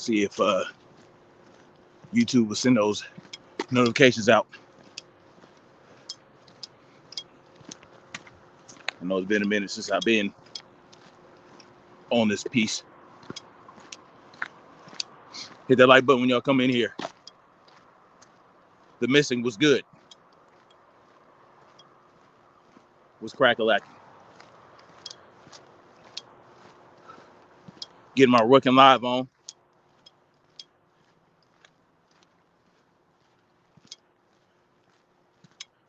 See if YouTube will send those notifications out. I know it's been a minute since I've been on this piece. Hit that like button when y'all come in here. The missing was good. Was crack-a-lacking. Getting my working live on.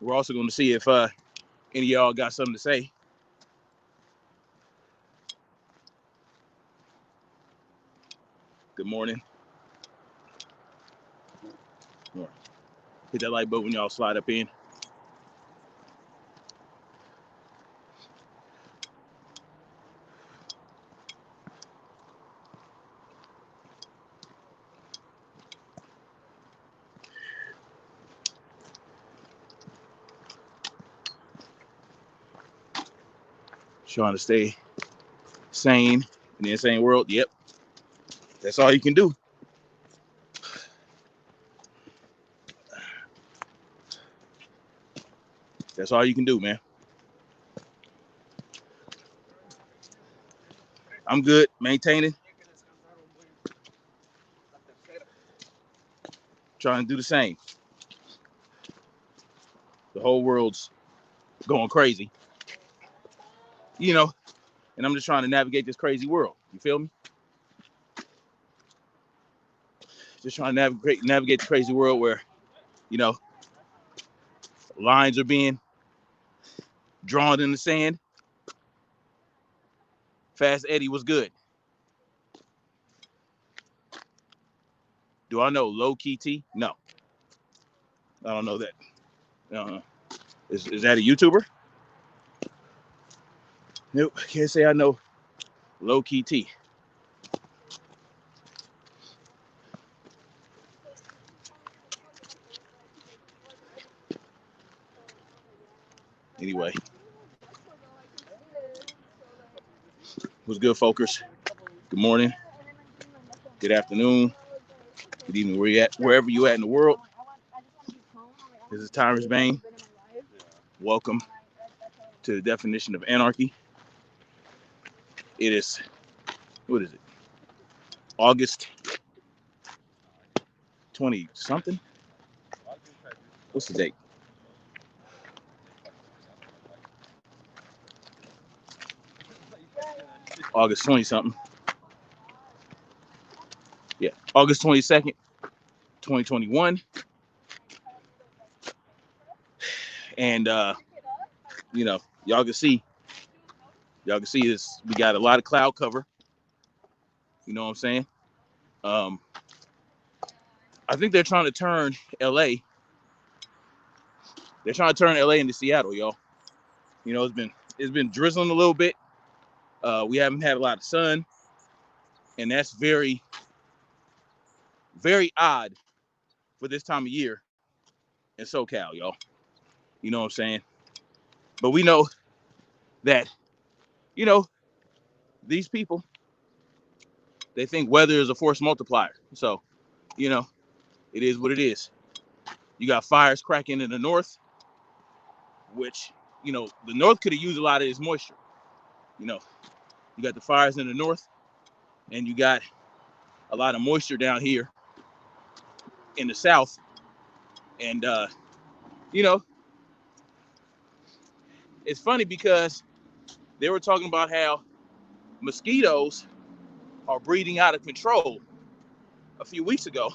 We're also going to see if any of y'all got something to say. Good morning. Hit that like button when y'all slide up in. Trying to stay sane in the insane world. Yep. That's all you can do. That's all you can do, man. I'm good, maintaining. Trying to do the same. The whole world's going crazy. You know, and I'm just trying to navigate this crazy world. You feel me? Just trying to navigate the crazy world where, you know, lines are being drawn in the sand. Fast Eddie was good. Do I know Low Key T? No. I don't know that. Is that a YouTuber? Nope. Can't say I know Low Key T. Anyway. What's good, folkers? Good morning. Good afternoon. Good evening, wherever you at in the world. This is Tyrus Bain. Welcome to the definition of anarchy. It is, what is it? August 20 something? What's the date? August 20 something. Yeah, August 22nd, 2021. And you know, y'all can see this. We got a lot of cloud cover. You know what I'm saying? I think they're trying to turn LA. They're trying to turn LA into Seattle, y'all. You know, it's been drizzling a little bit. We haven't had a lot of sun, and that's very, very odd for this time of year in SoCal, y'all. You know what I'm saying? But we know that, you know, these people, they think weather is a force multiplier. So, you know, it is what it is. You got fires cracking in the north, which, you know, the north could have used a lot of this moisture. You know, you got the fires in the north, and you got a lot of moisture down here in the south. And, you know, it's funny because they were talking about how mosquitoes are breeding out of control a few weeks ago.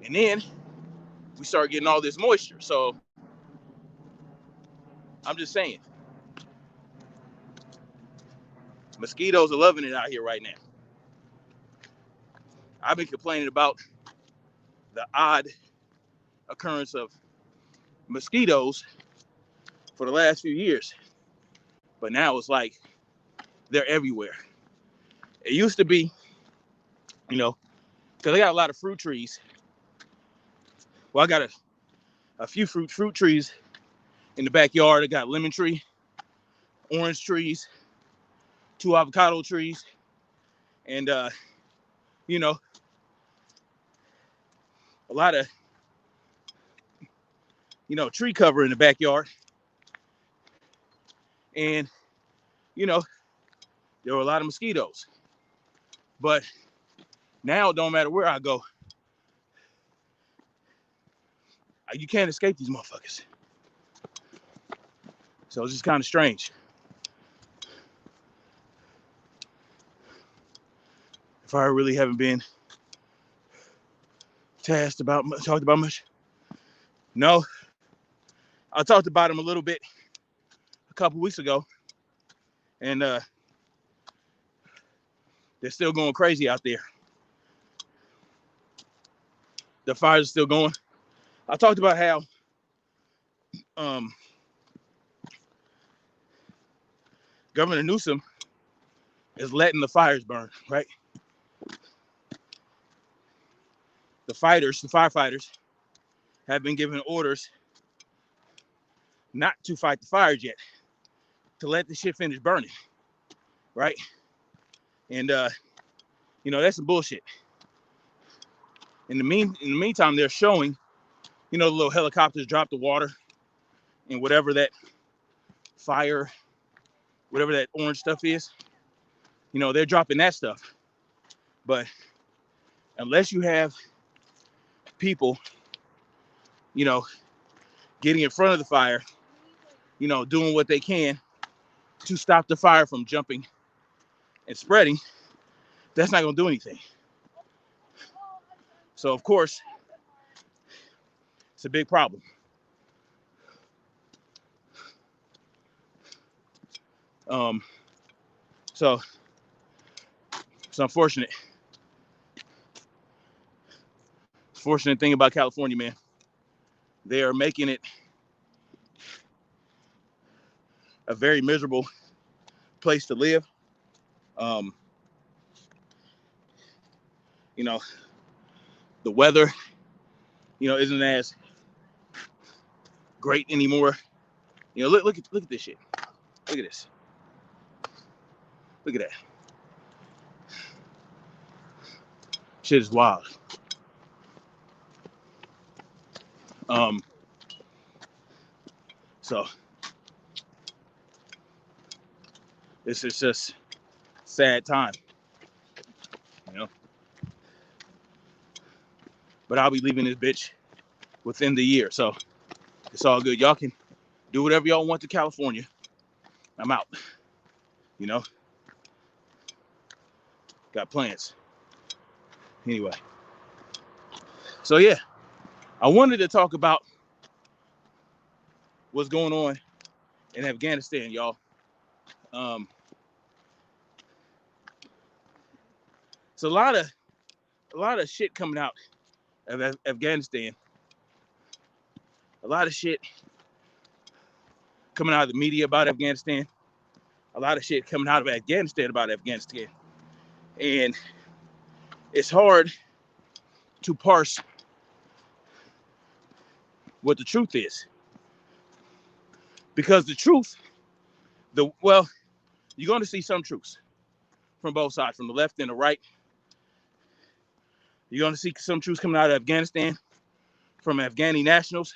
And then we start getting all this moisture. So I'm just saying, mosquitoes are loving it out here right now. I've been complaining about the odd occurrence of mosquitoes for the last few years. But now it's like they're everywhere. It used to be, you know, because I got a lot of fruit trees. Well, I got a few fruit trees in the backyard. I got lemon tree, orange trees, 2 avocado trees, and you know, a lot of, tree cover in the backyard. And, there were a lot of mosquitoes. But now it don't matter where I go. You can't escape these motherfuckers. So it's just kind of strange. If I really haven't been talked about much. No, I talked about them a little bit a couple weeks ago, and they're still going crazy out there. The fires are still going. I talked about how Governor Newsom is letting the fires burn, right? The firefighters, have been given orders not to fight the fires yet, to let the shit finish burning, right? And that's some bullshit. In the meantime, they're showing, the little helicopters drop the water and whatever that fire, whatever that orange stuff is, they're dropping that stuff. But unless you have people, getting in front of the fire, doing what they can to stop the fire from jumping and spreading, that's not going to do anything. So, of course, it's a big problem. So it's unfortunate. Fortunate thing about California, man, they are making it a very miserable place to live. The weather, isn't as great anymore. Look at this shit. Look at this. Look at that. Shit is wild. So this is just sad time, But I'll be leaving this bitch within the year, so it's all good. Y'all can do whatever y'all want to California. I'm out. Got plans. Anyway. So yeah, I wanted to talk about what's going on in Afghanistan, y'all. It's a lot of shit coming out of Afghanistan. A lot of shit coming out of the media about Afghanistan. A lot of shit coming out of Afghanistan about Afghanistan. And it's hard to parse what the truth is. Because the truth, you're going to see some truths from both sides, from the left and the right. You're going to see some truths coming out of Afghanistan from Afghani nationals,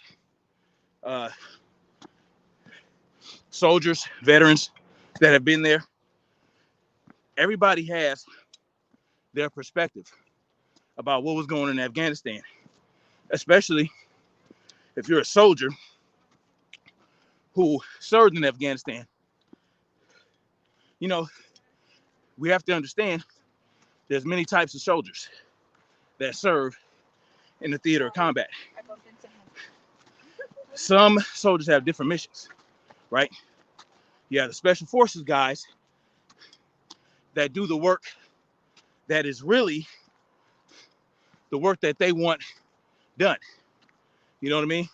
soldiers, veterans that have been there. Everybody has their perspective about what was going on in Afghanistan, especially if you're a soldier who served in Afghanistan. We have to understand there's many types of soldiers that serve in the theater of combat. Some soldiers have different missions, right? You have the special forces guys that do the work that is really the work that they want done. You know what I mean?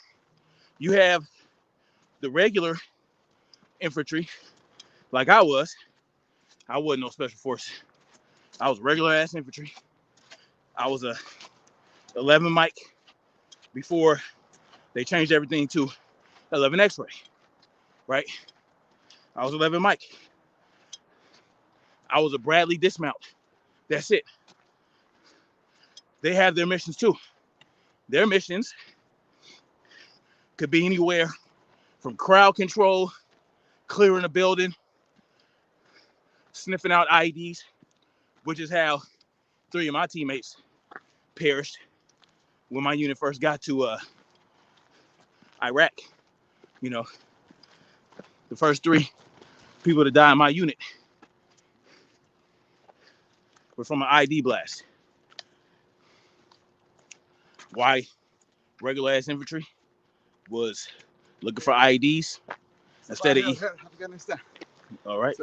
You have the regular infantry, like I wasn't no special force. I was regular ass infantry. I was a 11 Mike before they changed everything to 11 X-ray, right? I was 11 Mike. I was a Bradley dismount. That's it. they have their missions too. Their missions could be anywhere from crowd control, clearing a building, sniffing out IEDs, which is how 3 of my teammates perished when my unit first got to Iraq. You know, the first 3 people to die in my unit were from an IED blast. Why regular ass infantry was looking for IEDs instead of Afghanistan. All right.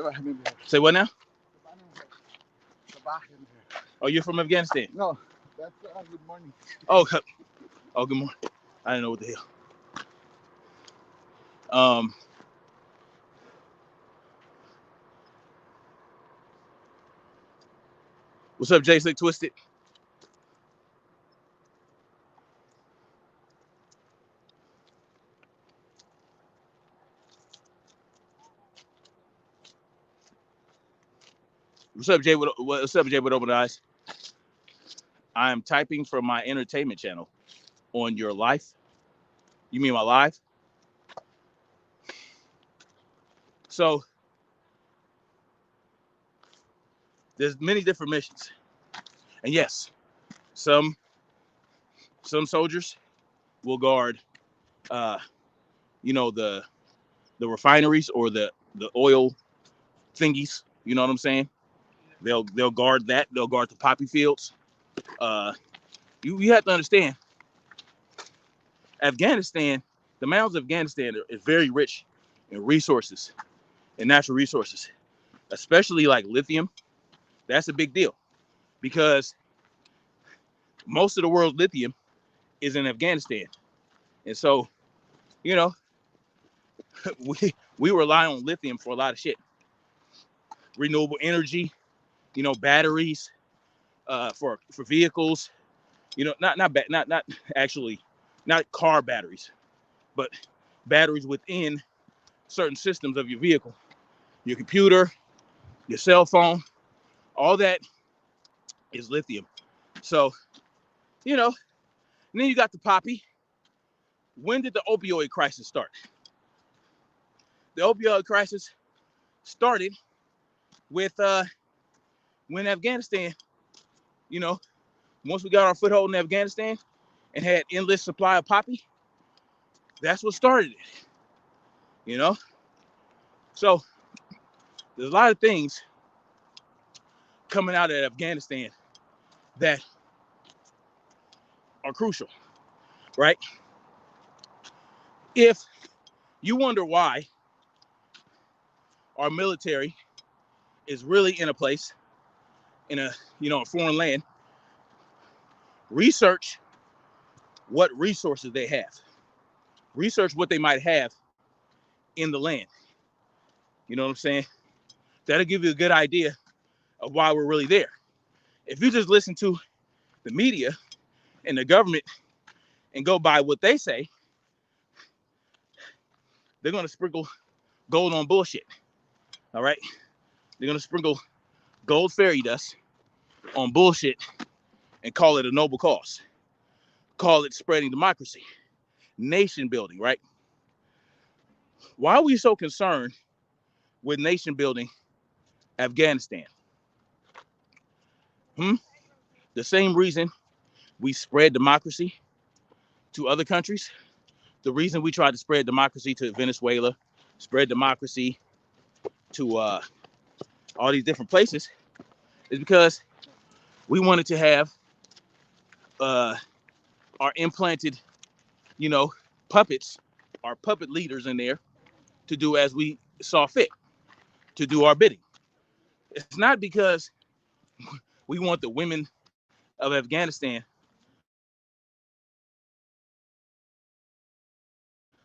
Say what now? Oh, you're from Afghanistan? No, that's good morning. Oh, good morning. I didn't know what the hell. What's up, Jay Slick Twisted? What's up, Jay? What's up, Jay with open eyes? I am typing from my entertainment channel on your life. You mean my live? So there's many different missions, and yes, some soldiers will guard, you know, the refineries or the oil thingies. You know what I'm saying? They'll guard that. They'll guard the poppy fields. You have to understand, Afghanistan, the mountains of Afghanistan is very rich in resources, in natural resources, especially like lithium. That's a big deal because most of the world's lithium is in Afghanistan. And so, you know, we rely on lithium for a lot of shit. Renewable energy, you know, batteries, for vehicles, you know, not actually, not car batteries, but batteries within certain systems of your vehicle, your computer, your cell phone, all that is lithium. So, you know, and then you got the poppy. When did the opioid crisis start? The opioid crisis started with when Afghanistan, you know, once we got our foothold in Afghanistan and had endless supply of poppy, that's what started it, you know? So there's a lot of things coming out of Afghanistan that are crucial, right? If you wonder why our military is really in a place, in a, you know, a foreign land, research what resources they have. Research what they might have in the land. You know what I'm saying? That'll give you a good idea of why we're really there. If you just listen to the media and the government and go by what they say, they're going to sprinkle gold on bullshit. All right? They're going to sprinkle gold fairy dust on bullshit and call it a noble cause. Call it spreading democracy, nation building, right? Why are we so concerned with nation building Afghanistan? The same reason we spread democracy to other countries, the reason we tried to spread democracy to Venezuela, spread democracy to all these different places, is because we wanted to have our implanted, you know, puppets, our puppet leaders in there to do as we saw fit, to do our bidding. It's not because we want the women of Afghanistan.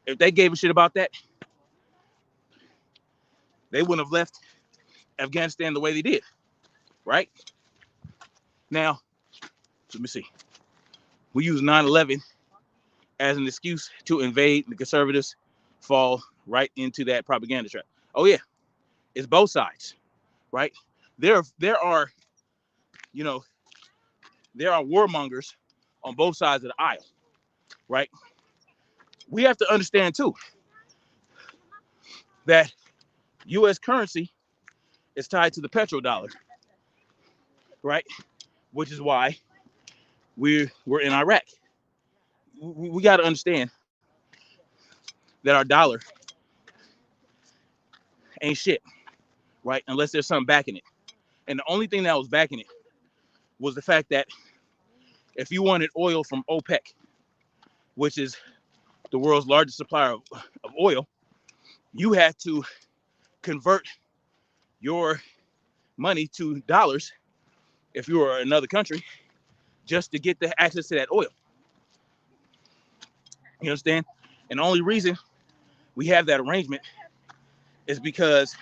If they gave a shit about that, they wouldn't have left Afghanistan the way they did, right? Now, let me see. We use 9/11 as an excuse to invade. The conservatives fall right into that propaganda trap. Oh yeah, it's both sides, right? There are, you know, there are warmongers on both sides of the aisle, right? We have to understand too that U.S. currency is tied to the petrodollar, right? Which is why we're in Iraq. We got to understand that our dollar ain't shit, right? Unless there's something backing it. And the only thing that was backing it was the fact that if you wanted oil from OPEC, which is the world's largest supplier of oil, you had to convert your money to dollars if you were another country just to get the access to that oil. You understand? And the only reason we have that arrangement is because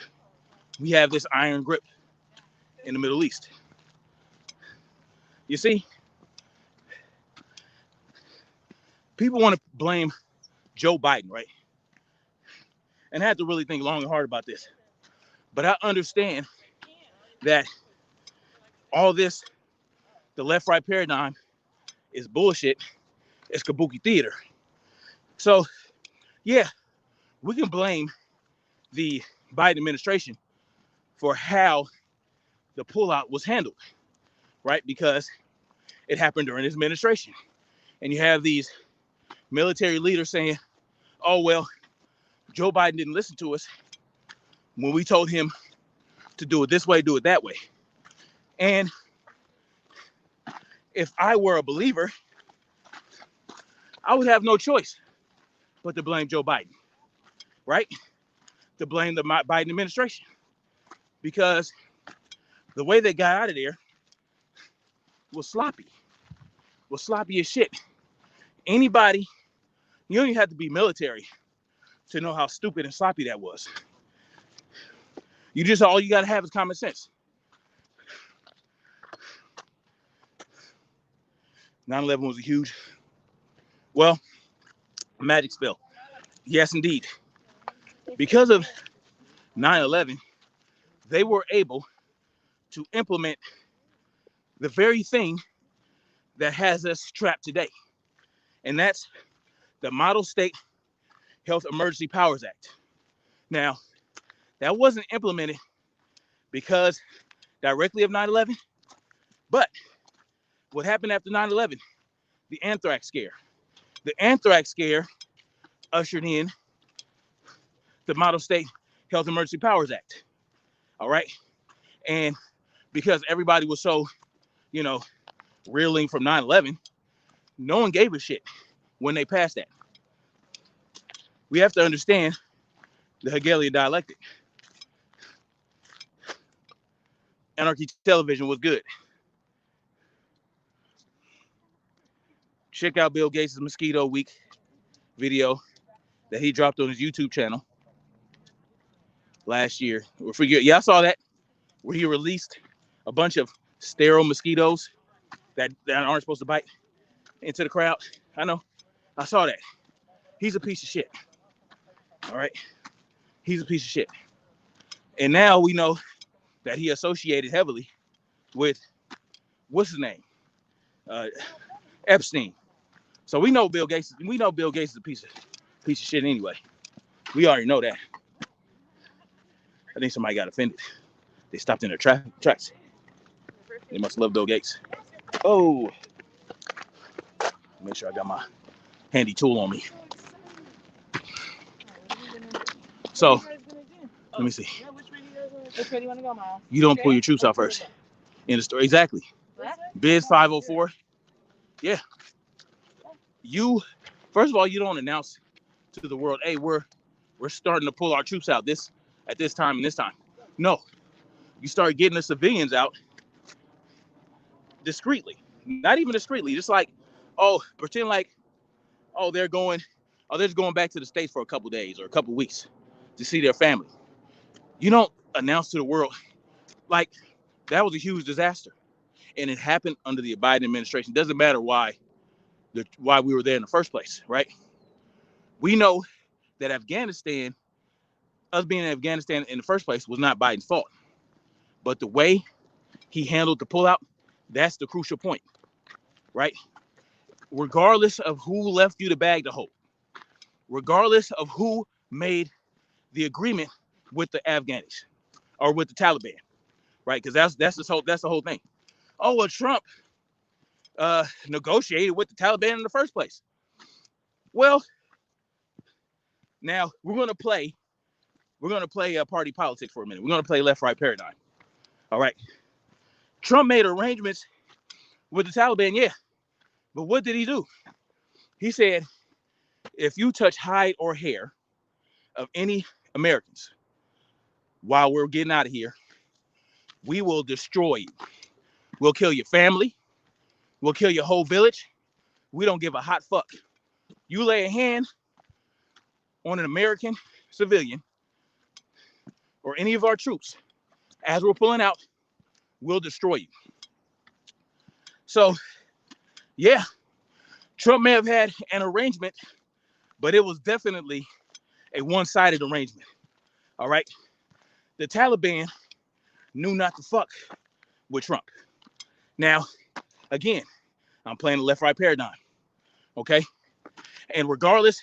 we have this iron grip in the Middle East. You see, people want to blame Joe Biden, right? And I had to really think long and hard about this. But I understand that all this, the left-right paradigm, is bullshit. It's kabuki theater. So, yeah, we can blame the Biden administration for how the pullout was handled, right? Because it happened during his administration. And you have these military leaders saying, oh, well, Joe Biden didn't listen to us when we told him to do it this way, do it that way. And if I were a believer, I would have no choice but to blame Joe Biden, right? To blame the Biden administration. Because the way they got out of there was sloppy as shit. Anybody, you don't even have to be military to know how stupid and sloppy that was. All you gotta have is common sense. 9/11 was a huge, well, magic spell. Yes, indeed. Because of 9/11, they were able to implement the very thing that has us trapped today. And that's the Model State Health Emergency Powers Act. Now, that wasn't implemented because directly of 9/11, but what happened after 9/11? The anthrax scare. The anthrax scare ushered in the Model State Health Emergency Powers Act. All right. And because everybody was so, reeling from 9/11, no one gave a shit when they passed that. We have to understand the Hegelian dialectic. Anarchy Television was good. Check out Bill Gates' Mosquito Week video that he dropped on his YouTube channel last year. Yeah, I saw that, where he released a bunch of sterile mosquitoes that aren't supposed to bite into the crowd. I know. I saw that. He's a piece of shit. All right. He's a piece of shit. And now we know that he associated heavily with, what's his name? Epstein. So we know Bill Gates is a piece of shit anyway. We already know that. I think somebody got offended. They stopped in their tracks. They must love Bill Gates. Oh. Make sure I got my handy tool on me. So, let me see. Which way do you want to go, Miles? You don't pull your troops out first. In the story, exactly. Biz 504. Yeah. First of all, you don't announce to the world, hey, we're starting to pull our troops out at this time and this time. No. You start getting the civilians out discreetly. Not even discreetly. Just like, pretend like, they're just going back to the States for a couple days or a couple weeks to see their family. You don't announce to the world, like, that was a huge disaster. And it happened under the Biden administration. Doesn't matter why we were there in the first place, right? We know that us being in Afghanistan in the first place was not Biden's fault. But the way he handled the pullout, that's the crucial point. right? Regardless of who left you the bag to hold, regardless of who made the agreement with the Afghanis or with the Taliban, right? Because that's the whole thing. Oh well, Trump negotiated with the Taliban in the first place. Well, now we're gonna play party politics for a minute. We're gonna play left-right paradigm. All right. Trump made arrangements with the Taliban, yeah, but what did he do? He said, if you touch hide or hair of any Americans while we're getting out of here, we will destroy you. We'll kill your family. We'll kill your whole village. We don't give a hot fuck. You lay a hand on an American civilian or any of our troops as we're pulling out, we'll destroy you. So, yeah, Trump may have had an arrangement, but it was definitely a one-sided arrangement. All right. The Taliban knew not to fuck with Trump. Now, again, I'm playing the left-right paradigm. Okay. And regardless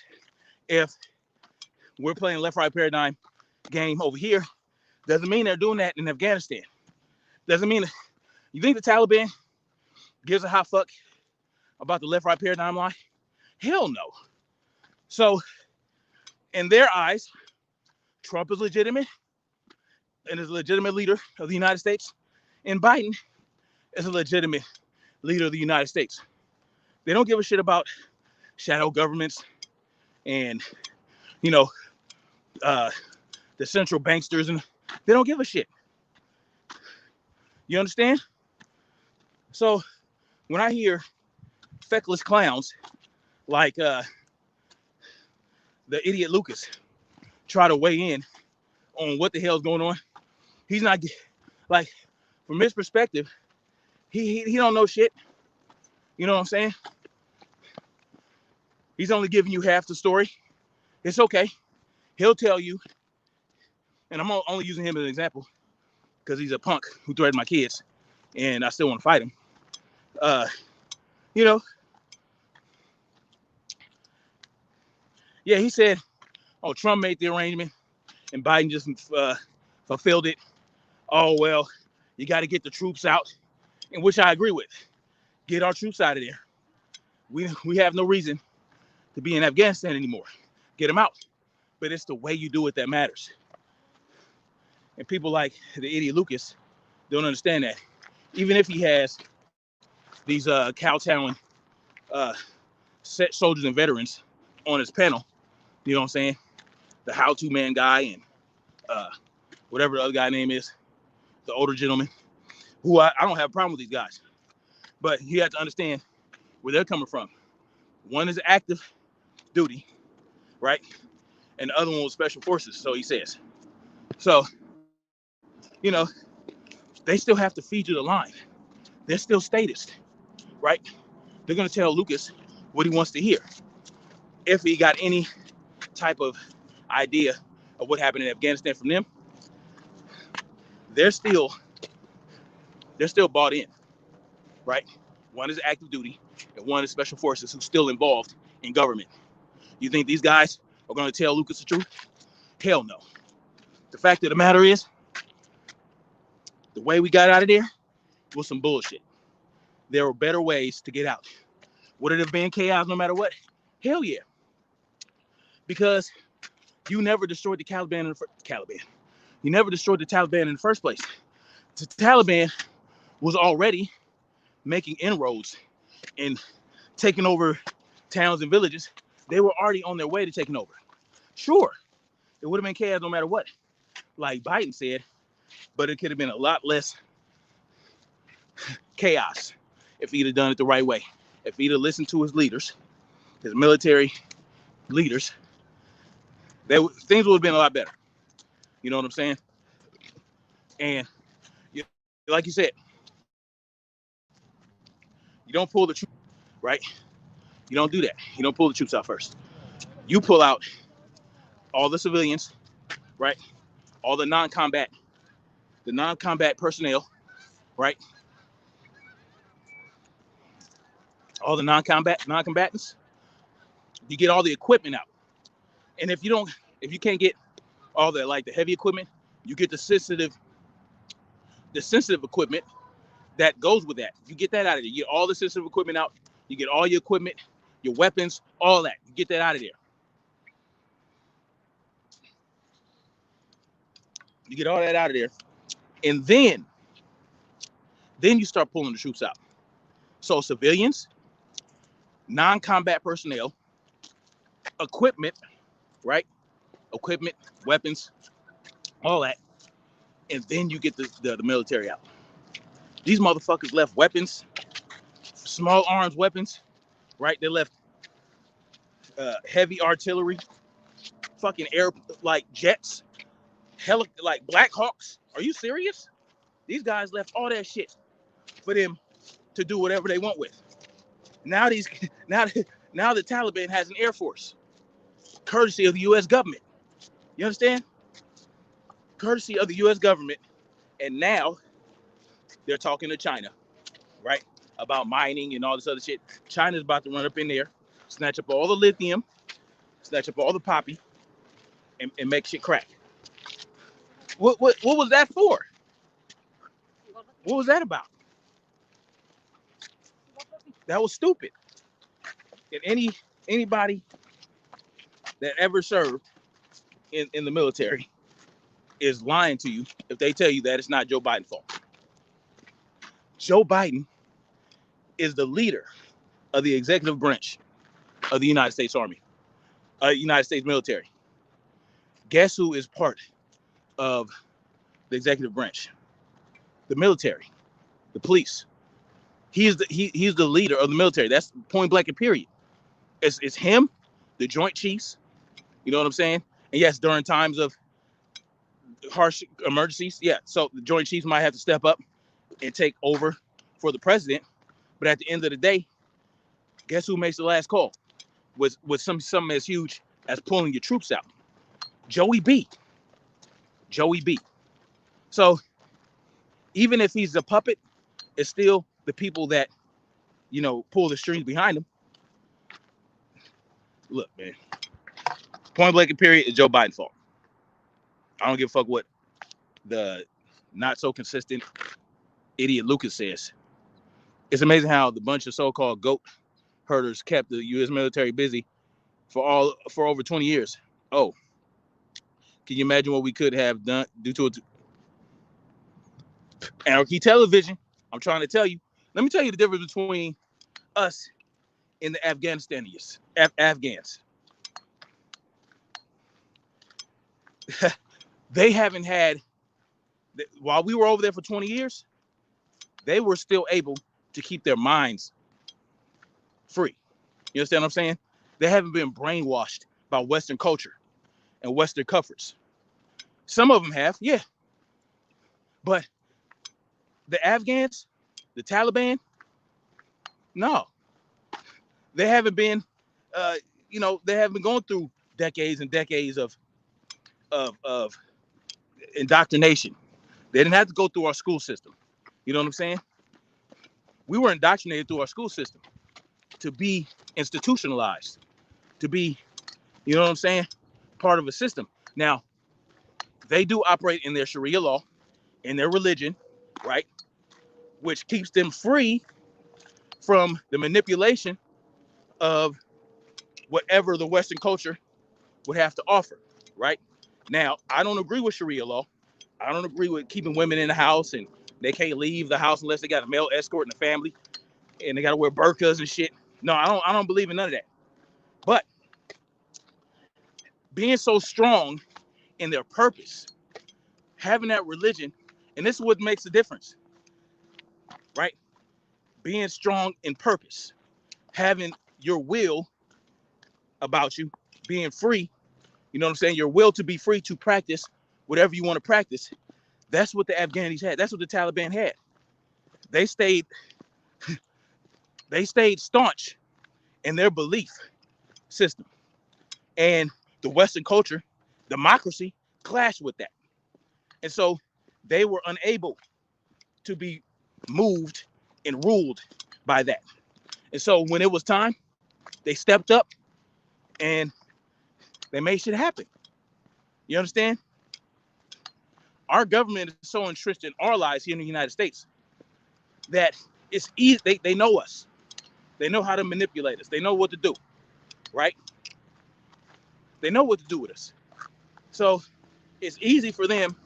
if we're playing left-right paradigm game over here, doesn't mean they're doing that in Afghanistan. Doesn't mean you think the Taliban gives a hot fuck about the left-right paradigm line? Hell no. So, in their eyes, Trump is legitimate and is a legitimate leader of the United States, and Biden is a legitimate leader of the United States. They don't give a shit about shadow governments and, you know, the central banksters, and they don't give a shit. You understand? So when I hear feckless clowns like the idiot Lucas try to weigh in on what the hell's going on, he's not like, from his perspective, he don't know shit. You know what I'm saying? He's only giving you half the story. It's okay. He'll tell you, and I'm only using him as an example because he's a punk who threatened my kids, and I still want to fight him. You know, yeah, he said, oh, Trump made the arrangement and Biden just fulfilled it. Oh, well, you got to get the troops out, in which I agree with. Get our troops out of there. We have no reason to be in Afghanistan anymore. Get them out. But it's the way you do it that matters. And people like the idiot Lucas don't understand that. Even if he has these kowtowing soldiers and veterans on his panel, you know what I'm saying? The how-to man guy and whatever the other guy name is, the older gentleman, who I don't have a problem with these guys. But you have to understand where they're coming from. One is active duty, right? And the other one was special forces, so he says. So, you know, they still have to feed you the line. They're still statist, right? They're going to tell Lucas what he wants to hear. If he got any type of idea of what happened in Afghanistan from them, they're still bought in, right? One is active duty and one is special forces who's still involved in government. You think these guys are going to tell Lucas the truth? Hell no. The fact of the matter is, the way we got out of there was some bullshit. There were better ways to get out. Would it have been chaos no matter what? Hell yeah. Because you never destroyed the Taliban. You never destroyed the Taliban in the first place. The Taliban was already making inroads and taking over towns and villages. They were already on their way to taking over. Sure, it would have been chaos no matter what, like Biden said, but it could have been a lot less chaos if he'd have done it the right way. If he'd have listened to his leaders, his military leaders, things would have been a lot better. You know what I'm saying? And like you said, you don't pull the troops, right? You don't do that. You don't pull the troops out first. You pull out all the civilians, right? All the non-combat personnel, right? all the non-combatants. You get all the equipment out, and if you can't get all the like the heavy equipment, you get the sensitive equipment that goes with that. You get that out of there. You get all the sensitive equipment out. You get all your equipment, your weapons, all that. You get that out of there. You get all that out of there, and then you start pulling the troops out. So civilians, non-combat personnel, equipment, right? Equipment, weapons, all that, and then you get the military out. These motherfuckers left weapons, small arms weapons, right? They left heavy artillery, fucking air like jets, like Black Hawks. Are you serious? These guys left all that shit for them to do whatever they want with. Now the Taliban has an air force, courtesy of the U.S. government. You understand? Courtesy of the U.S. government, and now they're talking to China, right? About mining and all this other shit. China's about to run up in there, snatch up all the lithium, snatch up all the poppy, and make shit crack. What was that for? What was that about? That was stupid. And anybody that ever served in the military is lying to you if they tell you that it's not Joe Biden's fault. Joe Biden is the leader of the executive branch of the United States Army, United States military. Guess who is part of the executive branch? The military, the police. He's the leader of the military. That's point blank and period. It's him, the Joint Chiefs. You know what I'm saying? And yes, during times of harsh emergencies, yeah. So the Joint Chiefs might have to step up and take over for the president. But at the end of the day, guess who makes the last call? With something as huge as pulling your troops out? Joey B. So even if he's a puppet, it's still the people that, pull the strings behind him. Look, man, point blank and period, is Joe Biden's fault. I don't give a fuck what the not so consistent idiot Lucas says. It's amazing how the bunch of so-called goat herders kept the U.S. military busy for over 20 years. Oh, can you imagine what we could have done due to it? Anarchy television. I'm trying to tell you. Let me tell you the difference between us and the Afghanistanians. Afghans. They haven't had, while we were over there for 20 years, they were still able to keep their minds free. You understand what I'm saying? They haven't been brainwashed by Western culture and Western comforts. Some of them have, yeah. But the Afghans, the Taliban, no. They haven't been, they haven't been going through decades and decades of indoctrination. They didn't have to go through our school system. You know what I'm saying? We were indoctrinated through our school system to be institutionalized, to be, you know what I'm saying, part of a system. Now, they do operate in their Sharia law, in their religion, right? Which keeps them free from the manipulation of whatever the Western culture would have to offer, right? Now, I don't agree with Sharia law. I don't agree with keeping women in the house and they can't leave the house unless they got a male escort in the family and they got to wear burqas and shit. No, I don't believe in none of that. But being so strong in their purpose, having that religion, and this is what makes the difference, right? Being strong in purpose, having your will about you, being free, you know what I'm saying? Your will to be free to practice whatever you want to practice. That's what the Afghanis had. That's what the Taliban had. They stayed staunch in their belief system. And the Western culture, democracy, clashed with that. And so they were unable to be moved and ruled by that. And so when it was time, they stepped up and they made shit happen. You understand? Our government is so entrenched in our lives here in the United States that it's easy. They know us. They know how to manipulate us. They know what to do, right? They know what to do with us. So it's easy for them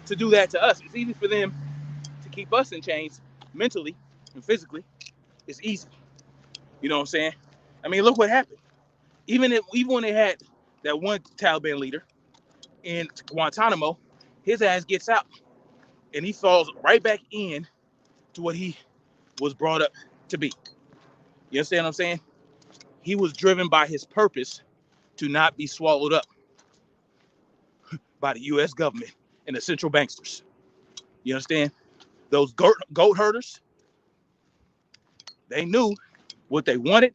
to do that to us. It's easy for them to keep us in chains mentally and physically. It's easy. You know what I'm saying? I mean, look what happened. Even when they had that one Taliban leader in Guantanamo, his ass gets out and he falls right back in to what he was brought up to be. You understand what I'm saying? He was driven by his purpose to not be swallowed up by the U.S. government and the central banksters. You understand? Those goat herders, they knew what they wanted,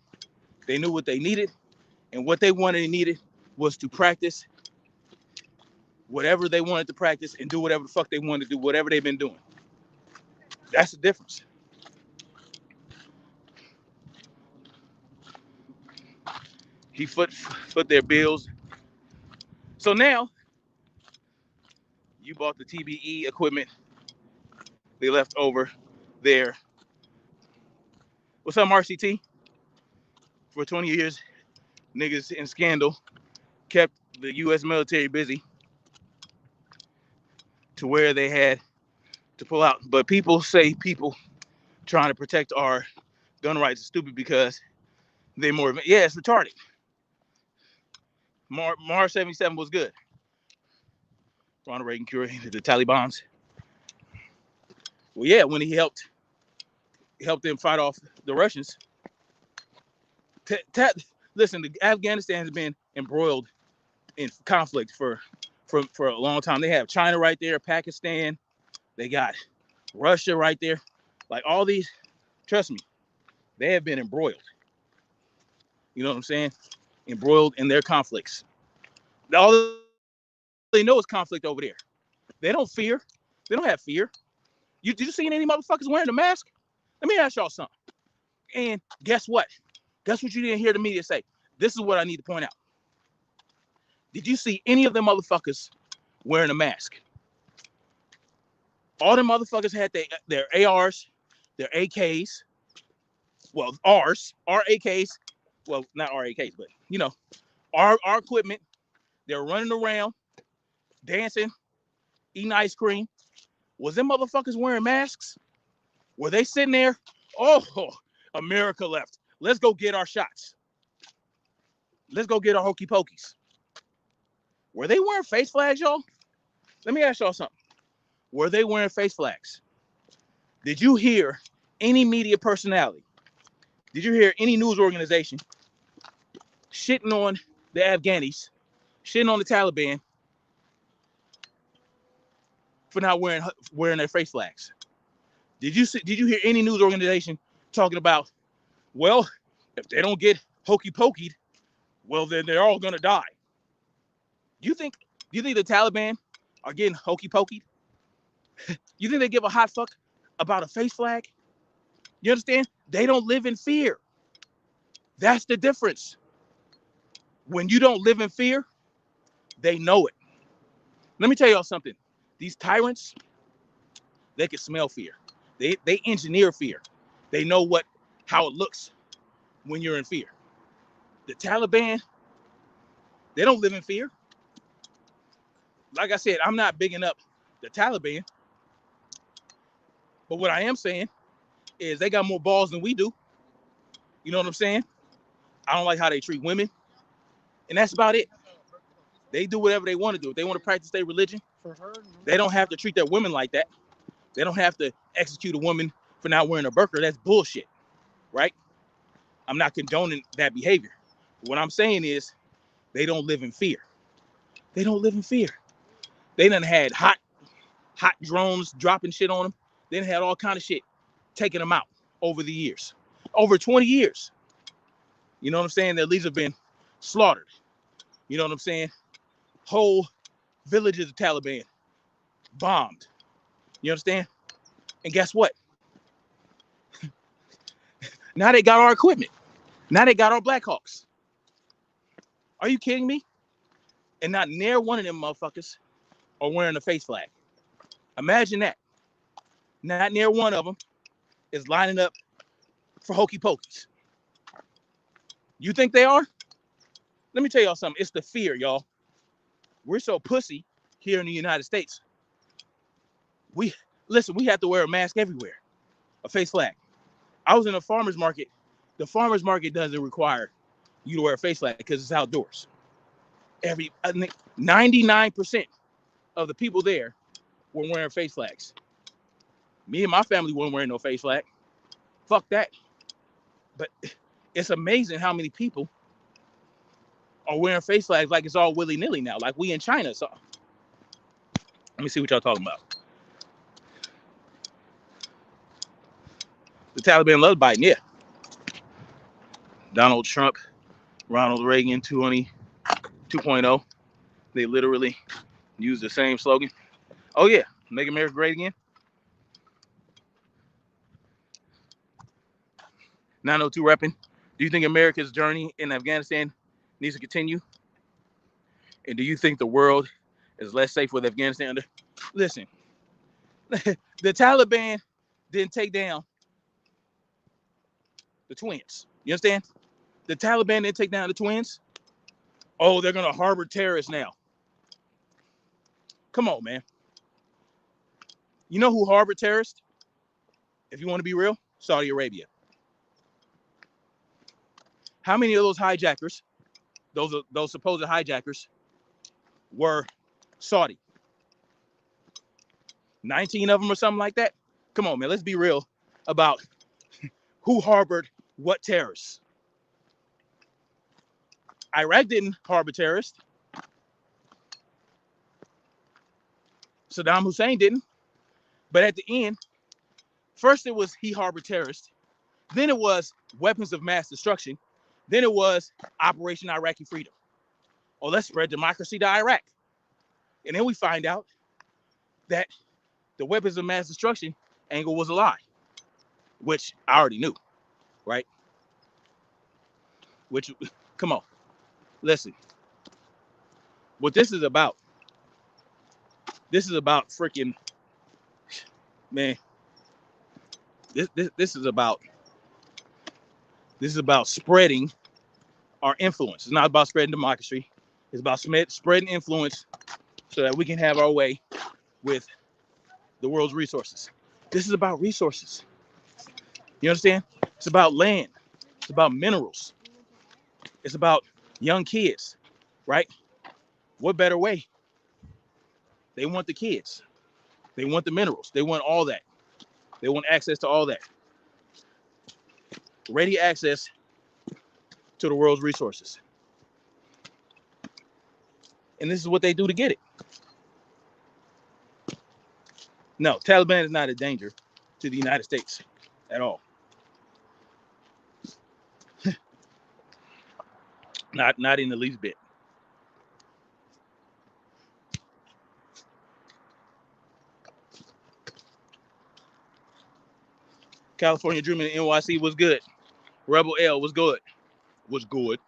they knew what they needed, and what they wanted and needed was to practice whatever they wanted to practice and do whatever the fuck they wanted to do, whatever they've been doing. That's the difference. He foot their bills. So now you bought the TBE equipment they left over there. What's up, RCT? For 20 years, niggas in scandal kept the U.S. military busy to where they had to pull out. But people say people trying to protect our gun rights is stupid because they're more. Yeah, it's retarded. Mars 77 was good. Ronald Reagan curated the Taliban's. Well, yeah, when he helped them fight off the Russians. Listen, Afghanistan has been embroiled in conflict for a long time. They have China right there, Pakistan. They got Russia right there. Like all these, trust me, they have been embroiled. You know what I'm saying? Embroiled in their conflicts. All they know is conflict over there. They don't fear. They don't have fear. Did you see any motherfuckers wearing a mask? Let me ask y'all something. And guess what? Guess what you didn't hear the media say? This is what I need to point out. Did you see any of them motherfuckers wearing a mask? All them motherfuckers had their ARs, their AKs. Well, our AKs. Well, not our AKs, but you know, our equipment. They're running around, dancing, eating ice cream. Was them motherfuckers wearing masks? Were they sitting there? Oh, America left. Let's go get our shots. Let's go get our hokey pokies. Were they wearing face flags, y'all? Let me ask y'all something. Were they wearing face flags? Did you hear any media personality? Did you hear any news organization shitting on the Afghanis, shitting on the Taliban for not wearing their face flags? Did you hear any news organization talking about, well, if they don't get hokey pokeyed, well then they're all gonna die? Do you think the Taliban are getting hokey pokeyed? You think they give a hot fuck about a face flag? You understand? They don't live in fear. That's the difference. When you don't live in fear, they know it. Let me tell y'all something. These tyrants, they can smell fear. They engineer fear. They know how it looks when you're in fear. The Taliban, they don't live in fear. Like I said, I'm not bigging up the Taliban, but what I am saying is they got more balls than we do. You know what I'm saying? I don't like how they treat women, and that's about it. They do whatever they want to do. If they want to practice their religion, they don't have to treat their women like that. They don't have to execute a woman for not wearing a burqa. That's bullshit, right? I'm not condoning that behavior. What I'm saying is they don't live in fear. They don't live in fear. They done had hot drones dropping shit on them. They done had all kind of shit taking them out over the years. Over 20 years. You know what I'm saying? Their leaders have been slaughtered. You know what I'm saying? Whole villages of Taliban bombed. You understand? And guess what? Now they got our equipment. Now they got our Blackhawks. Are you kidding me? And not near one of them motherfuckers are wearing a face flag. Imagine that. Not near one of them is lining up for hokey pokeys. You think they are? Let me tell y'all something. It's the fear, y'all. We're so pussy here in the United States. We have to wear a mask everywhere, a face flag. I was in a farmer's market. The farmer's market doesn't require you to wear a face flag because it's outdoors. 99% of the people there were wearing face flags. Me and my family weren't wearing no face flag. Fuck that. But it's amazing how many people are wearing face flags like it's all willy-nilly now, like we in China. So let me see what y'all talking about. The Taliban love Biden, yeah. Donald Trump, Ronald Reagan 2.0. They literally use the same slogan. Oh yeah, make America great again. 902 repping. Do you think America's journey in Afghanistan needs to continue? And do you think the world is less safe with Afghanistan under? Listen, the Taliban didn't take down the twins. You understand? The Taliban didn't take down the twins. Oh, they're gonna harbor terrorists now. Come on, man. You know who harbored terrorists? If you want to be real, Saudi Arabia. How many of those hijackers, those supposed hijackers, were Saudi? 19 of them or something like that? Come on, man. Let's be real about who harbored what terrorists. Iraq didn't harbor terrorists. Saddam Hussein didn't. But at the end, first it was he harbored terrorists. Then it was weapons of mass destruction. Then it was Operation Iraqi Freedom. Oh, let's spread democracy to Iraq. And then we find out that the weapons of mass destruction angle was a lie, which I already knew, right? Which, come on, listen. What this is about freaking, man, this is about spreading our influence. It's not about spreading democracy. It's about spreading influence so that we can have our way with the world's resources. This is about resources. You understand? It's about land. It's about minerals. It's about young kids, right? What better way? They want the kids. They want the minerals. They want all that. They want access to all that. Ready access to the world's resources. And this is what they do to get it. No, Taliban is not a danger to the United States at all. Not in the least bit. California Dreaming in NYC was good. Rebel L was good. Was good.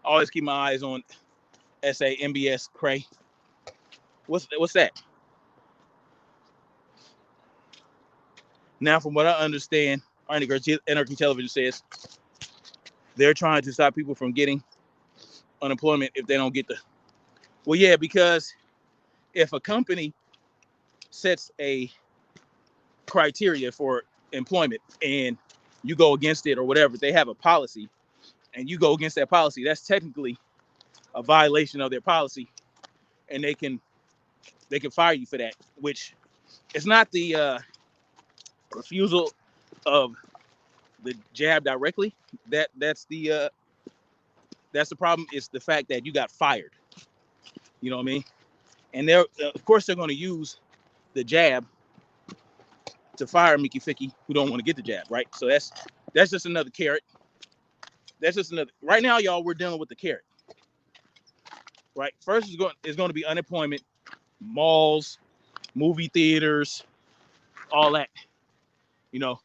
I always keep my eyes on SA, MBS, Cray. What's that? Now, from what I understand, Anarchy Television says they're trying to stop people from getting unemployment if they don't get the. Well, yeah, because if a company sets a criteria for employment and you go against it or whatever, they have a policy and you go against that policy, that's technically a violation of their policy, and they can fire you for that, which is not the refusal of the jab directly. That's the problem. It's the fact that you got fired. You know what I mean? And they're of course they're going to use the jab to fire Mickey Ficky who don't want to get the jab, right? So that's just another carrot. That's just another. Right now, y'all, we're dealing with the carrot. Right? First is going to be unemployment, malls, movie theaters, all that. You know,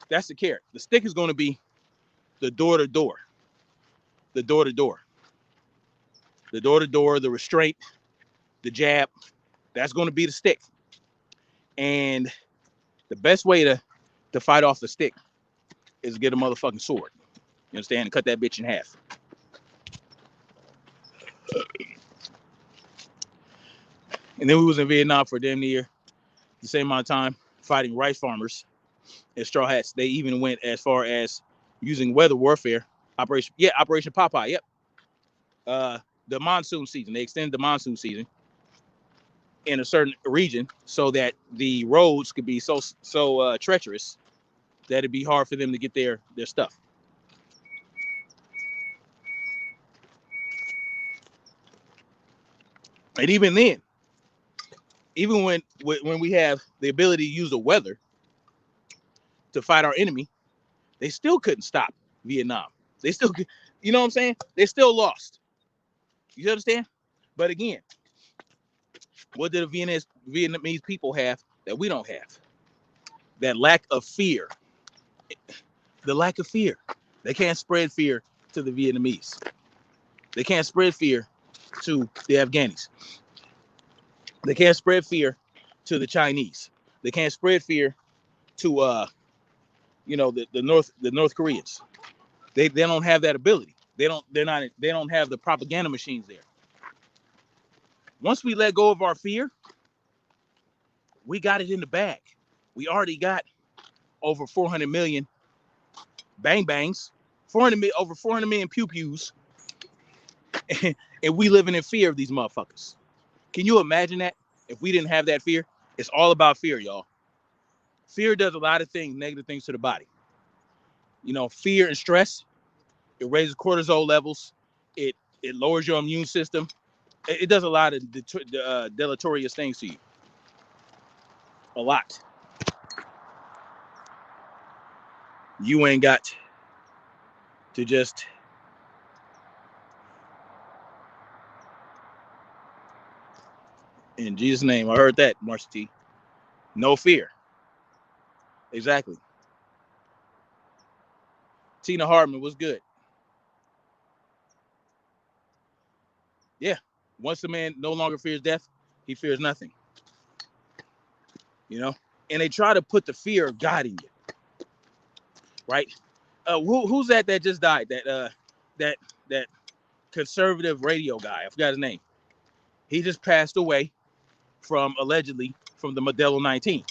that's the carrot. The stick is going to be the door-to-door, the door-to-door, the door-to-door, the restraint, the jab. That's going to be the stick. And the best way to fight off the stick is get a motherfucking sword. You understand? And cut that bitch in half. And then we was in Vietnam for damn near the same amount of time fighting rice farmers and straw hats. They even went as far as using weather warfare. Operation Popeye. Yep. The monsoon season. They extended the monsoon season in a certain region so that the roads could be so treacherous that it'd be hard for them to get their stuff. And even then, even when we have the ability to use the weather to fight our enemy, they still couldn't stop Vietnam. They still, you know what I'm saying? They still lost. You understand? But again, what did the Vietnamese people have that we don't have? That lack of fear. The lack of fear. They can't spread fear to the Vietnamese. They can't spread fear to the Afghanis. They can't spread fear to the Chinese. They can't spread fear to the North Koreans. They don't have that ability. They don't have the propaganda machines there. Once we let go of our fear, we got it in the bag. We already got over 400 million bang bangs, over 400 million pew pews, and we living in fear of these motherfuckers. Can you imagine that? If we didn't have that fear, it's all about fear, y'all. Fear does a lot of things, negative things to the body. You know, fear and stress, it raises cortisol levels. It lowers your immune system. It does a lot of deleterious things to you. A lot. You ain't got to just in Jesus' name. I heard that, Marcia T. No fear. Exactly. Tina Hardman was good. Yeah. Once a man no longer fears death, he fears nothing. You know? And they try to put the fear of God in you. Right? Who's that just died? That conservative radio guy. I forgot his name. He just passed away allegedly from the Modelo 19.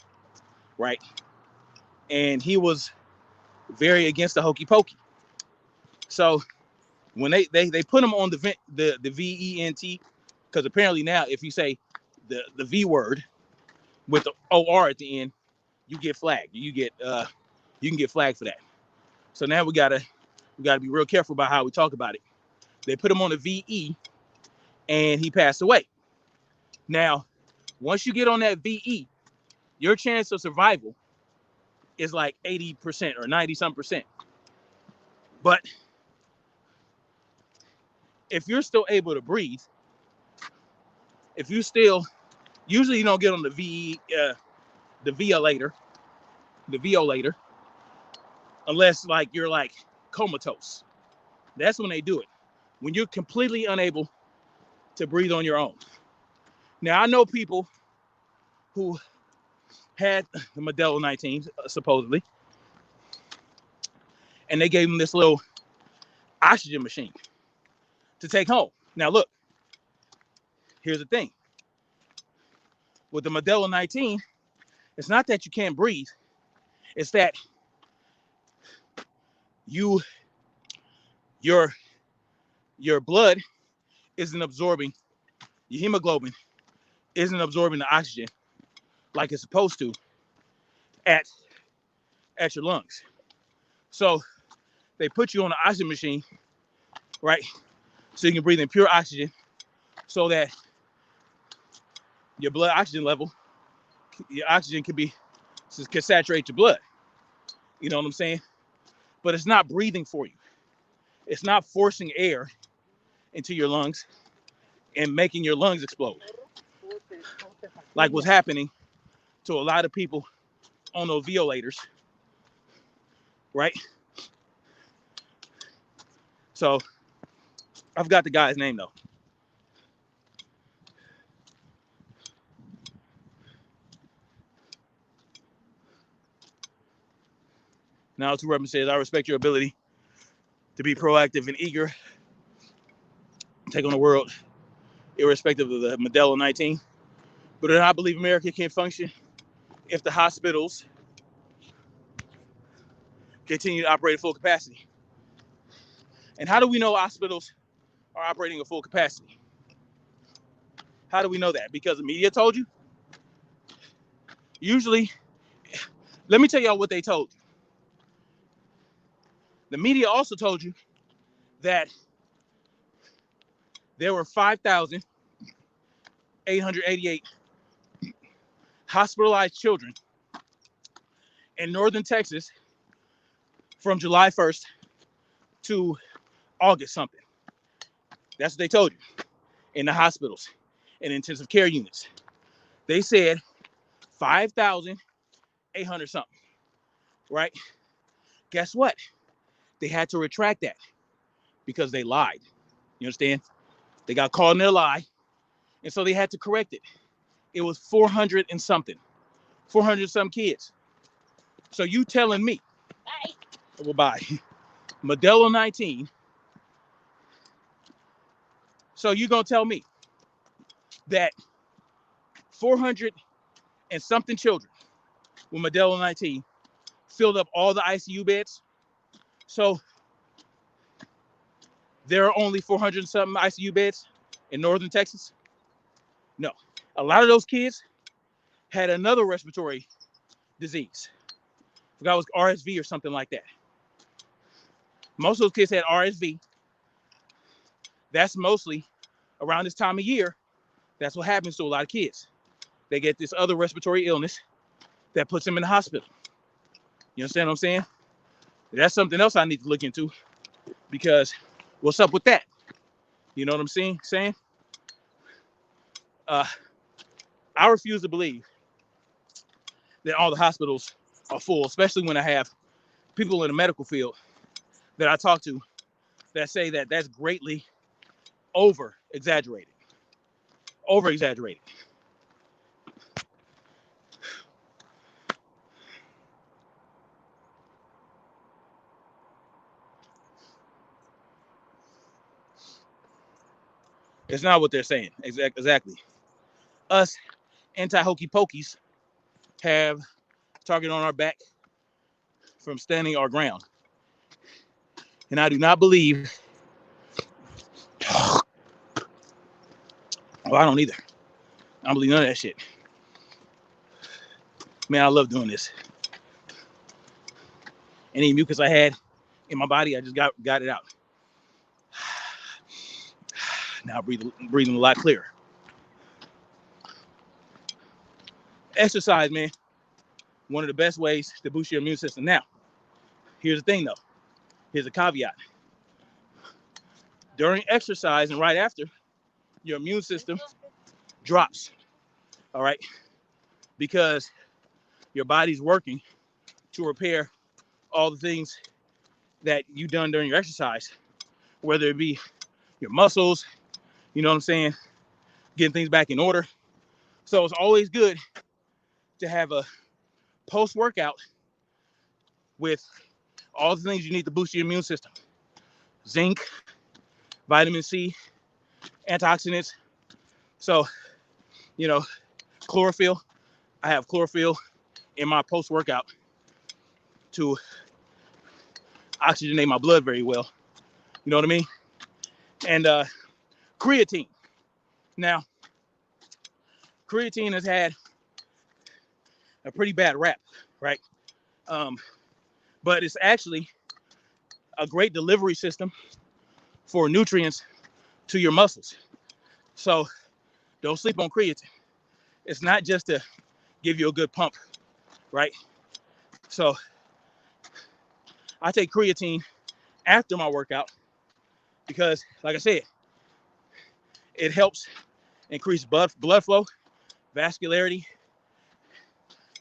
Right? And he was very against the hokey pokey. So when they put him on the VENT, because apparently now if you say the V word with the OR at the end, you get flagged. You can get flagged for that. So now we gotta be real careful about how we talk about it. They put him on the VE, and he passed away. Now, once you get on that VE, your chance of survival is like 80% or 90-some%. But if you're still able to breathe, if you still, usually you don't get on the VE, the violator, unless like you're like comatose. That's when they do it. When you're completely unable to breathe on your own. Now I know people who had the Modelo 19 supposedly, and they gave them this little oxygen machine to take home. Now look, here's the thing. With the Modelo 19, it's not that you can't breathe. It's that your blood isn't absorbing, your hemoglobin isn't absorbing the oxygen like it's supposed to at your lungs. So they put you on an oxygen machine, right? So you can breathe in pure oxygen so that your blood oxygen level, your oxygen can saturate your blood. You know what I'm saying? But it's not breathing for you. It's not forcing air into your lungs and making your lungs explode. Like what's happening to a lot of people on those violators, right? So I've got the guy's name though. Now to Reverend says, I respect your ability to be proactive and eager, take on the world, irrespective of the Modelo 19. But I believe America can function if the hospitals continue to operate at full capacity. And how do we know hospitals are operating at full capacity? How do we know that? Because the media told you? Usually, let me tell y'all what they told you. The media also told you that there were 5,888 hospitalized children in northern Texas from July 1st to August something. That's what they told you in the hospitals and intensive care units. They said 5,800 something, right? Guess what? They had to retract that because they lied. You understand? They got caught in their lie, and so they had to correct it. It was 400 and something, 400 some kids. So you telling me, well, bye, Modelo 19. So you gonna tell me that 400 and something children with Modelo 19 filled up all the ICU beds? So there are only 400 and something ICU beds in northern Texas? No. A lot of those kids had another respiratory disease. I forgot it was RSV or something like that. Most of those kids had RSV. That's mostly around this time of year. That's what happens to a lot of kids. They get this other respiratory illness that puts them in the hospital. You understand what I'm saying? That's something else I need to look into, because what's up with that? You know what I'm saying? I refuse to believe that all the hospitals are full, especially when I have people in the medical field that I talk to that say that that's greatly over exaggerated. It's not what they're saying. Exactly. Us anti-hokey pokies have target on our back from standing our ground. And I do not believe, well, I don't either. I don't believe none of that shit. Man, I love doing this. Any mucus I had in my body, I just got it out. Now breathing a lot clearer. Exercise, man, one of the best ways to boost your immune system. Now, here's the thing though. Here's a caveat. During exercise and right after, your immune system drops. All right? Because your body's working to repair all the things that you've done during your exercise, whether it be your muscles, you know what I'm saying, getting things back in order. So it's always good to have a post-workout with all the things you need to boost your immune system. Zinc, vitamin C, antioxidants. So, you know, chlorophyll. I have chlorophyll in my post-workout to oxygenate my blood very well. You know what I mean? And creatine. Now, creatine has had a pretty bad rap, right? But it's actually a great delivery system for nutrients to your muscles. So don't sleep on creatine. It's not just to give you a good pump, right? So I take creatine after my workout because, like I said, it helps increase blood flow, vascularity,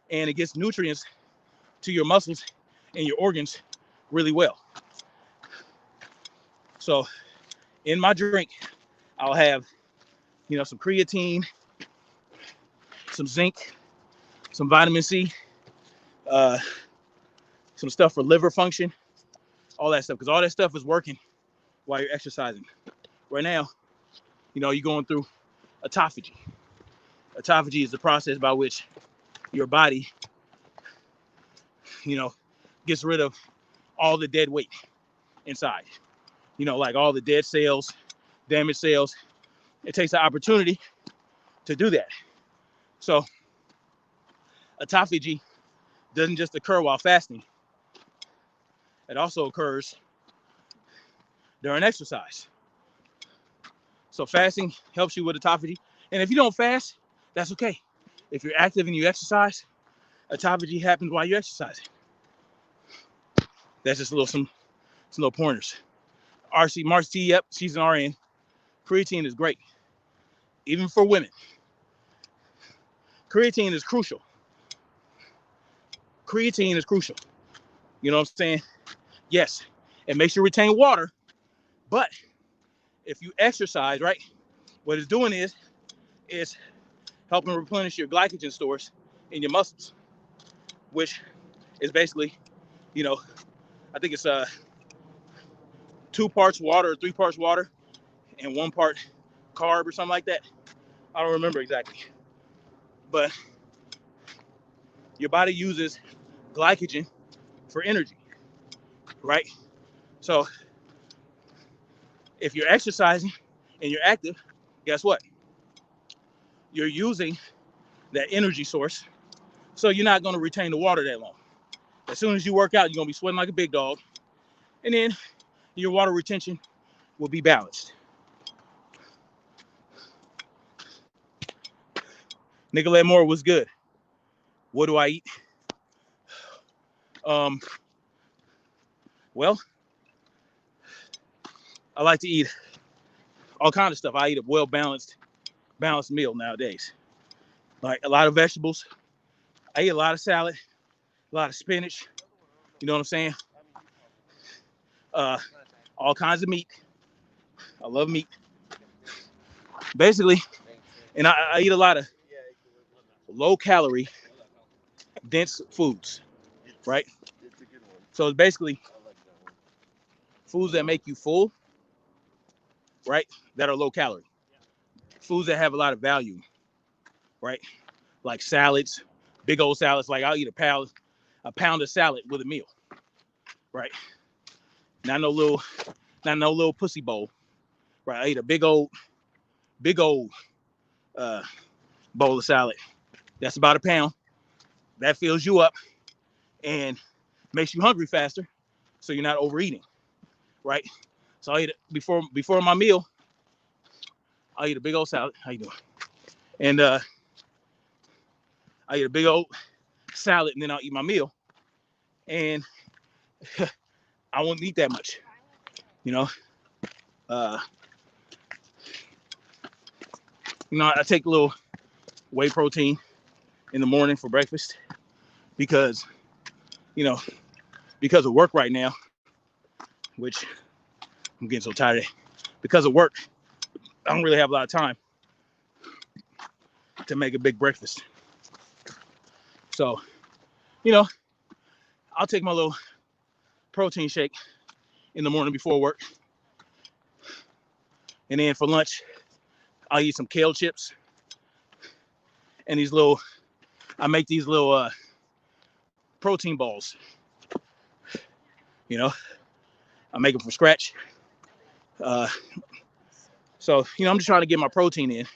and it gets nutrients to your muscles and your organs really well. So in my drink, I'll have, some creatine, some zinc, some vitamin C, uh, some stuff for liver function, all that stuff, because all that stuff is working while you're exercising. Right now, you're going through autophagy. Autophagy is the process by which your body, gets rid of all the dead weight inside. Like all the dead cells, damaged cells. It takes an opportunity to do that. So autophagy doesn't just occur while fasting. It also occurs during exercise. So fasting helps you with autophagy. And if you don't fast, that's okay. If you're active and you exercise, autophagy happens while you're exercising. That's just some little pointers. Marcy T, yep, she's an RN. Creatine is great, even for women. Creatine is crucial. Creatine is crucial. You know what I'm saying? Yes, it makes you retain water, but if you exercise, right, what it's doing is helping replenish your glycogen stores in your muscles, which is basically, I think it's 2 parts water or 3 parts water and 1 part carb or something like that. I don't remember exactly. But your body uses glycogen for energy, right? So if you're exercising and you're active, guess what? You're using that energy source. So you're not going to retain the water that long. As soon as you work out, you're going to be sweating like a big dog. And then your water retention will be balanced. Nicolette Moore was good. What do I eat? Well, I like to eat all kinds of stuff. I eat a well-balanced meal nowadays. Like a lot of vegetables. I eat a lot of salad, a lot of spinach. You know what I'm saying? All kinds of meat. I love meat. Basically, and I eat a lot of low-calorie, dense foods, right? So it's basically foods that make you full, right? That are low-calorie. Foods that have a lot of value, right? Like salads, big old salads. Like I'll eat a pound of salad with a meal, right? Not no little pussy bowl, right? I eat a big old bowl of salad. That's about a pound. That fills you up and makes you hungry faster, so you're not overeating, right? So I eat it before my meal. I eat a big old salad. How you doing? And I eat a big old salad, and then I'll eat my meal. And I won't eat that much, I take a little whey protein in the morning for breakfast because of work right now, which I'm getting so tired of. Because of work, I don't really have a lot of time to make a big breakfast. So, I'll take my little protein shake in the morning before work. And then for lunch, I'll eat some kale chips and I make these little protein balls. I make them from scratch. So, I'm just trying to get my protein in.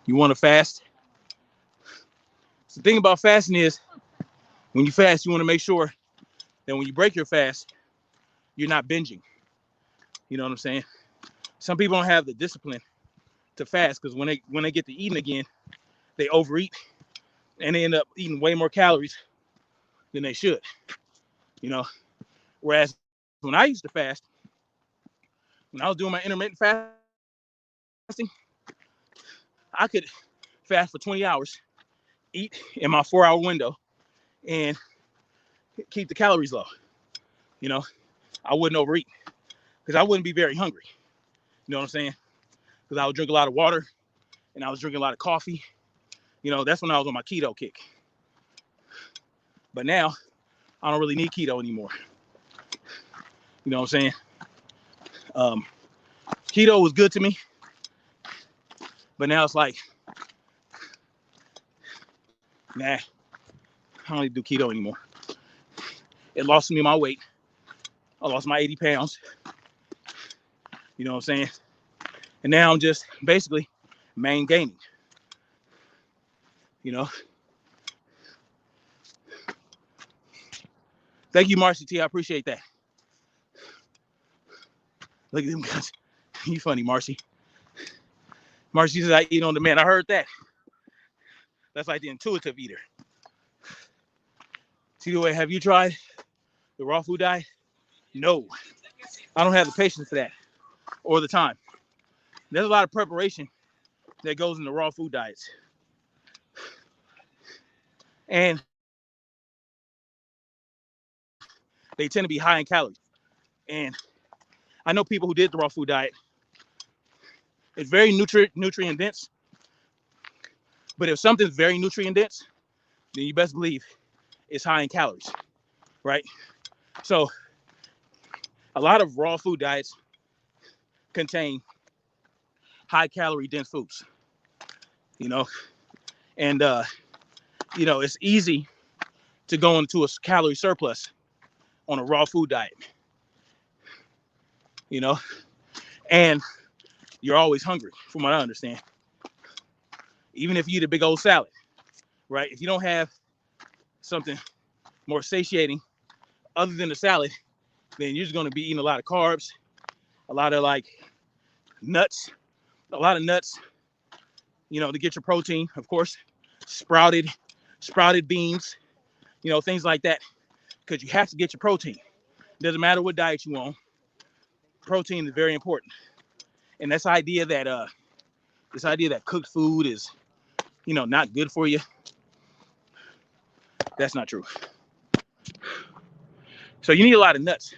You want to fast? So the thing about fasting is when you fast, you want to make sure that when you break your fast, you're not binging. You know what I'm saying? Some people don't have the discipline to fast because when they get to eating again, they overeat and they end up eating way more calories than they should. Whereas when I used to fast, when I was doing my intermittent fasting, I could fast for 20 hours, eat in my 4-hour window, and keep the calories low. You know, I wouldn't overeat because I wouldn't be very hungry. You know what I'm saying? Because I would drink a lot of water and I was drinking a lot of coffee. You know, that's when I was on my keto kick. But now I don't really need keto anymore. You know what I'm saying? Keto was good to me, but now it's like, nah, I don't need to do keto anymore. It lost me my weight. I lost my 80 pounds. You know what I'm saying? And now I'm just basically maintaining. You know? Thank you, Marcy T. I appreciate that. Look at them guys. You funny, Marcy. Marcy says I eat on demand. I heard that. That's like the intuitive eater. See the way, have you tried the raw food diet? No. I don't have the patience for that or the time. There's a lot of preparation that goes into raw food diets. And they tend to be high in calories. And I know people who did the raw food diet. It's very nutrient dense. But if something's very nutrient dense, then you best believe it's high in calories, right? So a lot of raw food diets contain high calorie dense foods, you know, and you know, it's easy to go into a calorie surplus on a raw food diet, you know, and you're always hungry, from what I understand. Even if you eat a big old salad, right? If you don't have something more satiating other than the salad, then you're just going to be eating a lot of carbs, a lot of like nuts, a lot of nuts, you know, to get your protein, of course, sprouted beans, you know, things like that, because you have to get your protein. Doesn't matter what diet you on, protein is very important. And this idea that cooked food is, you know, not good for you, that's not true. So you need a lot of nuts.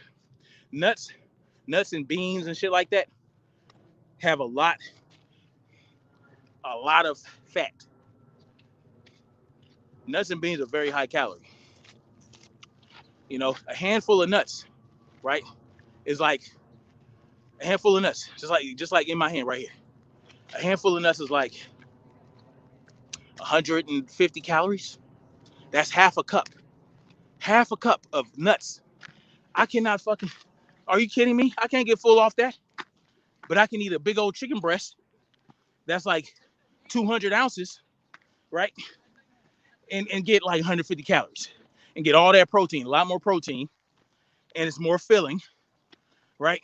Nuts and beans and shit like that have a lot of fat. Nuts and beans are very high calorie. You know, a handful of nuts, right, is like a handful of nuts, just like in my hand right here. A handful of nuts is like 150 calories. That's half a cup. Half a cup of nuts. I cannot fucking, are you kidding me? I can't get full off that. But I can eat a big old chicken breast that's like 200 ounces, right? And get like 150 calories and get all that protein, a lot more protein, and it's more filling, right?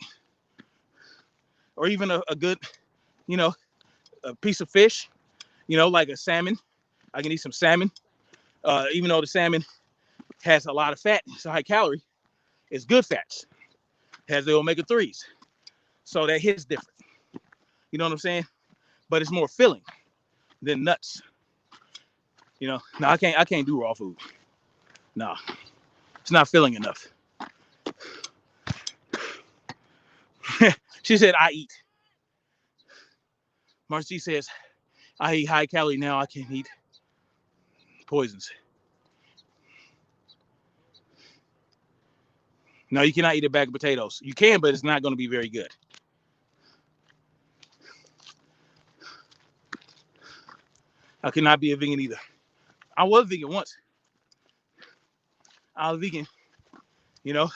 Or even a good, you know, a piece of fish, you know, like a salmon. I can eat some salmon, even though the salmon has a lot of fat, it's a high calorie, it's good fats, it has the omega-3s. So that hits different. You know what I'm saying? But it's more filling than nuts. You know, no, I can't do raw food. No, it's not filling enough. She said, I eat. Marcy says, I eat high calorie now. I can't eat poisons. No, you cannot eat a bag of potatoes. You can, but it's not going to be very good. I cannot be a vegan either. I was vegan once. I was vegan, you know,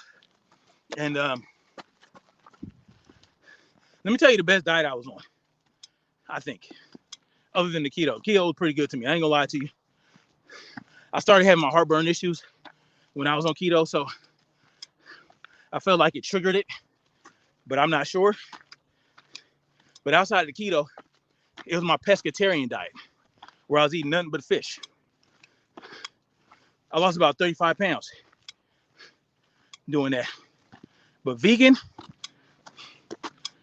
and let me tell you the best diet I was on, I think, other than the keto. Keto was pretty good to me. I ain't gonna lie to you. I started having my heartburn issues when I was on keto, so I felt like it triggered it, but I'm not sure. But outside of the keto, it was my pescatarian diet, where I was eating nothing but fish. I lost about 35 pounds doing that. But vegan,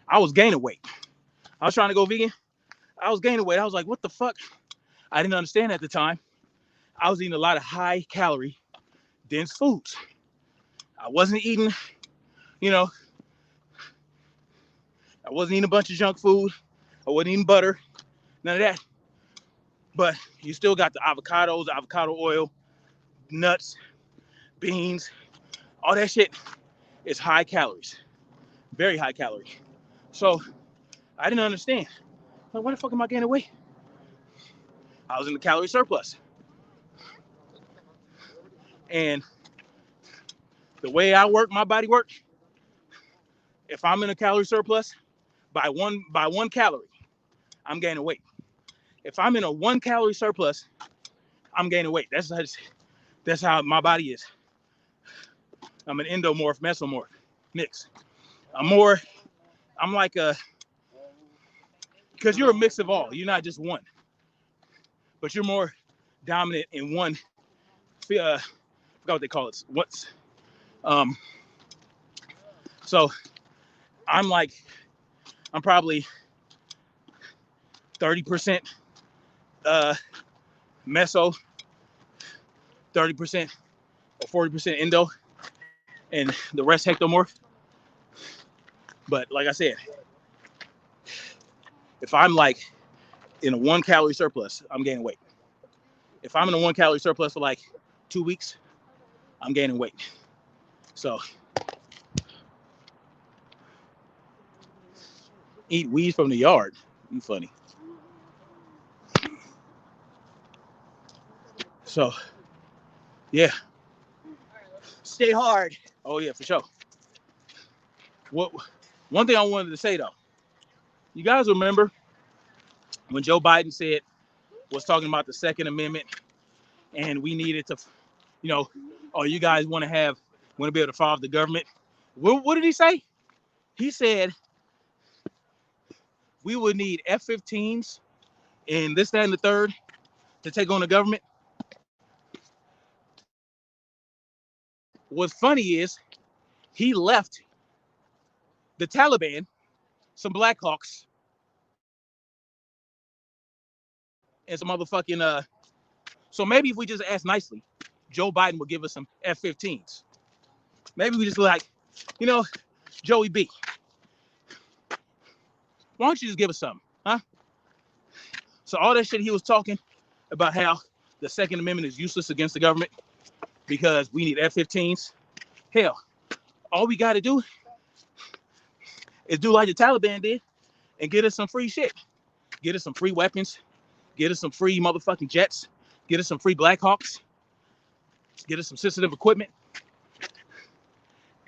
I was gaining weight. I was trying to go vegan. I was gaining weight. I was like, what the fuck? I didn't understand at the time. I was eating a lot of high calorie, dense foods. I wasn't eating, you know, I wasn't eating a bunch of junk food. I wasn't eating butter, none of that. But you still got the avocados, avocado oil, nuts, beans, all that shit is high calories, very high calorie. So I didn't understand. Like, why the fuck am I gaining weight? I was in the calorie surplus. And the way I work, my body works, if I'm in a calorie surplus, by one calorie, I'm gaining weight. If I'm in a 1 calorie surplus, I'm gaining weight. That's how my body is. I'm an endomorph, mesomorph mix. I'm like because you're a mix of all. You're not just one, but you're more dominant in one. I forgot what they call it. Um, so I'm probably 30% meso, 30% or 40% endo, and the rest hectomorph. But like I said, if I'm like in a 1 calorie surplus, I'm gaining weight. If I'm in a 1 calorie surplus for like 2 weeks, I'm gaining weight. So eat weeds from the yard. You funny. So yeah. Stay hard. Oh yeah, for sure. What? One thing I wanted to say though, you guys remember when Joe Biden was talking about the Second Amendment, and we needed to, you know, oh, you guys want to be able to follow the government. What did he say? He said we would need F-15s and this, that, and the third to take on the government. What's funny is he left the Taliban some Black Hawks and some motherfucking. So maybe if we just ask nicely, Joe Biden would give us some F-15s. Maybe we just like, you know, Joey B, why don't you just give us something, huh? So all that shit he was talking about how the Second Amendment is useless against the government because we need F-15s. Hell, all we got to do is do like the Taliban did and get us some free shit. Get us some free weapons. Get us some free motherfucking jets. Get us some free Black Hawks. Get us some sensitive equipment.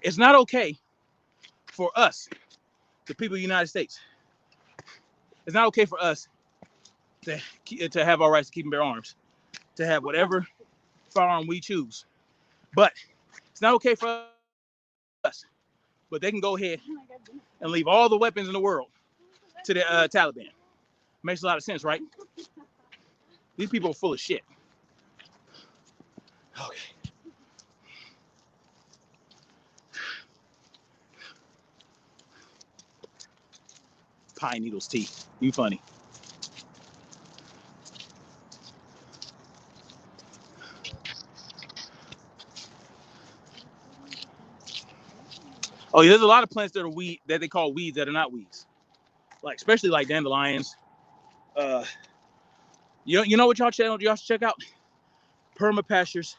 It's not okay for us, the people of the United States. It's not okay for us to have our rights to keep and bear arms, to have whatever firearm we choose. But it's not okay for us. But they can go ahead and leave all the weapons in the world to the Taliban. Makes a lot of sense, right? These people are full of shit. Okay. Pine Needles tea. You funny. Oh, yeah, there's a lot of plants that are weed that they call weeds that are not weeds. Like especially like dandelions. You know what y'all channel y'all should check out? Perma Pastures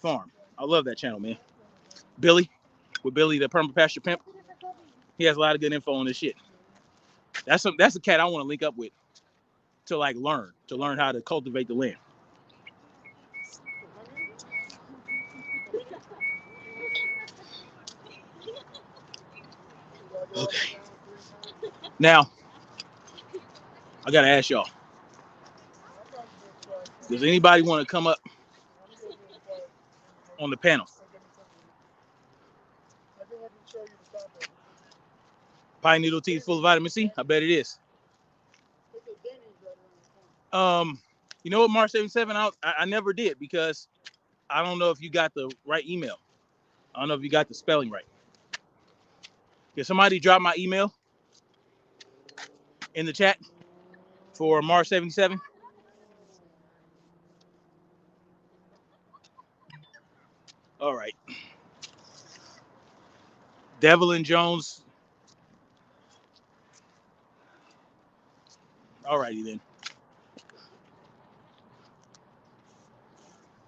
Farm. I love that channel, man. Billy, with Billy the Perma Pasture Pimp. He has a lot of good info on this shit. That's a cat I want to link up with to learn how to cultivate the land. Okay. Now, I gotta ask y'all. Does anybody want to come up on the panel? Pine needle tea is full of vitamin C? I bet it is. You know what, March 77? I never did because I don't know if you got the right email. I don't know if you got the spelling right. Can somebody drop my email in the chat? for March 77. All right. Devlin Jones. All righty then.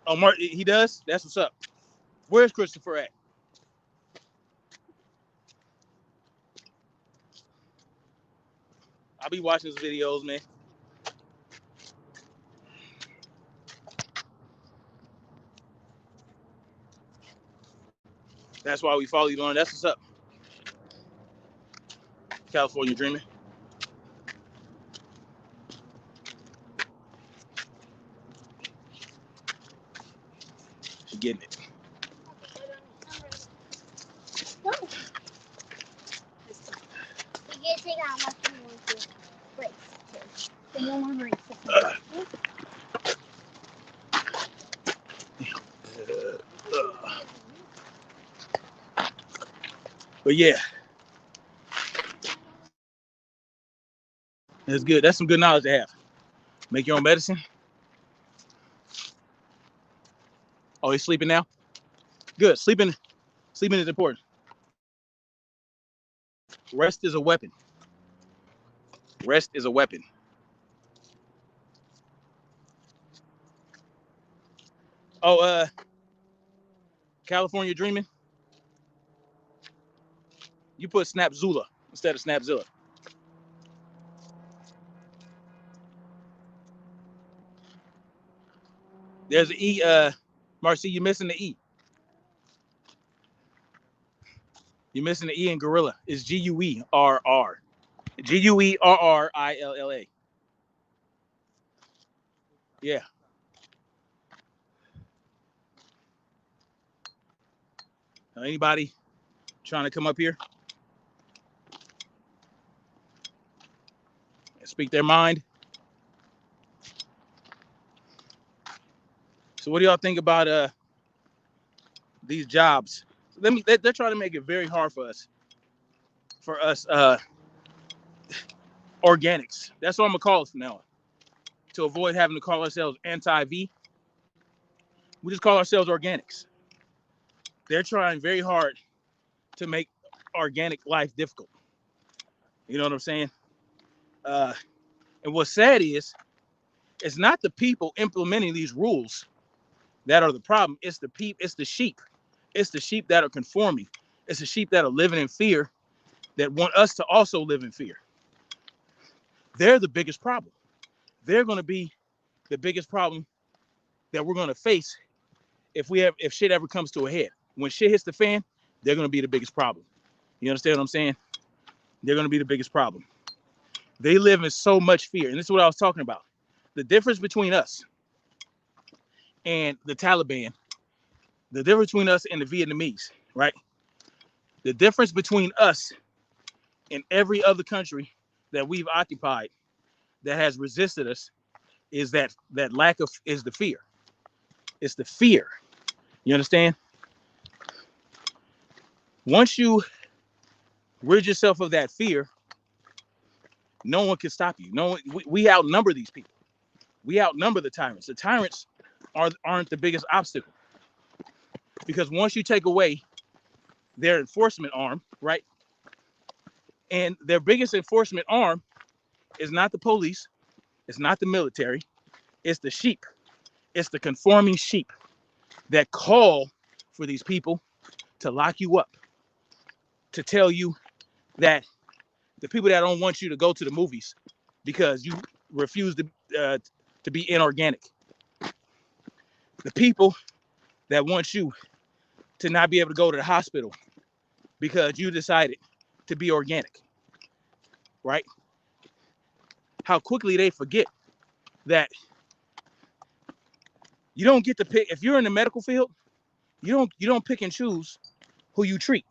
Oh, Mark, he does? That's what's up. Where's Christopher at? I'll be watching his videos, man. That's why we follow you on. That's what's up. California dreaming. She's getting it. But yeah, that's good. That's some good knowledge to have. Make your own medicine. Oh, he's sleeping now? Good. Sleeping is important. Rest is a weapon. Rest is a weapon. Oh, California dreaming. You put Snapzilla instead of Snapzilla. There's an E, Marcy, you're missing the E. You're missing the E in gorilla. It's Guerrr. Guerrilla. Yeah. Now, anybody trying to come up here and speak their mind? So what do y'all think about these jobs? They're trying to make it very hard for us organics. That's what I'm gonna call us from now on. To avoid having to call ourselves anti-V, we just call ourselves organics. They're trying very hard to make organic life difficult. You know what I'm saying? And what's sad is, it's not the people implementing these rules that are the problem. It's the sheep. It's the sheep that are conforming. It's the sheep that are living in fear, that want us to also live in fear. They're the biggest problem. They're going to be the biggest problem that we're going to face if shit ever comes to a head. When shit hits the fan, they're going to be the biggest problem. You understand what I'm saying? They're going to be the biggest problem. They live in so much fear. And this is what I was talking about. The difference between us and the Taliban, the difference between us and the Vietnamese, right? The difference between us and every other country that we've occupied that has resisted us is that lack of, is the fear. It's the fear. You understand? Once you rid yourself of that fear, no one can stop you. No one, we outnumber these people. We outnumber the tyrants. The tyrants aren't the biggest obstacle, because once you take away their enforcement arm, right? And their biggest enforcement arm is not the police, it's not the military, it's the sheep. It's the conforming sheep that call for these people to lock you up, to tell you that the people that don't want you to go to the movies because you refuse to be inorganic, the people that want you to not be able to go to the hospital because you decided to be organic, right? How quickly they forget that you don't get to pick. If you're in the medical field, you don't pick and choose who you treat.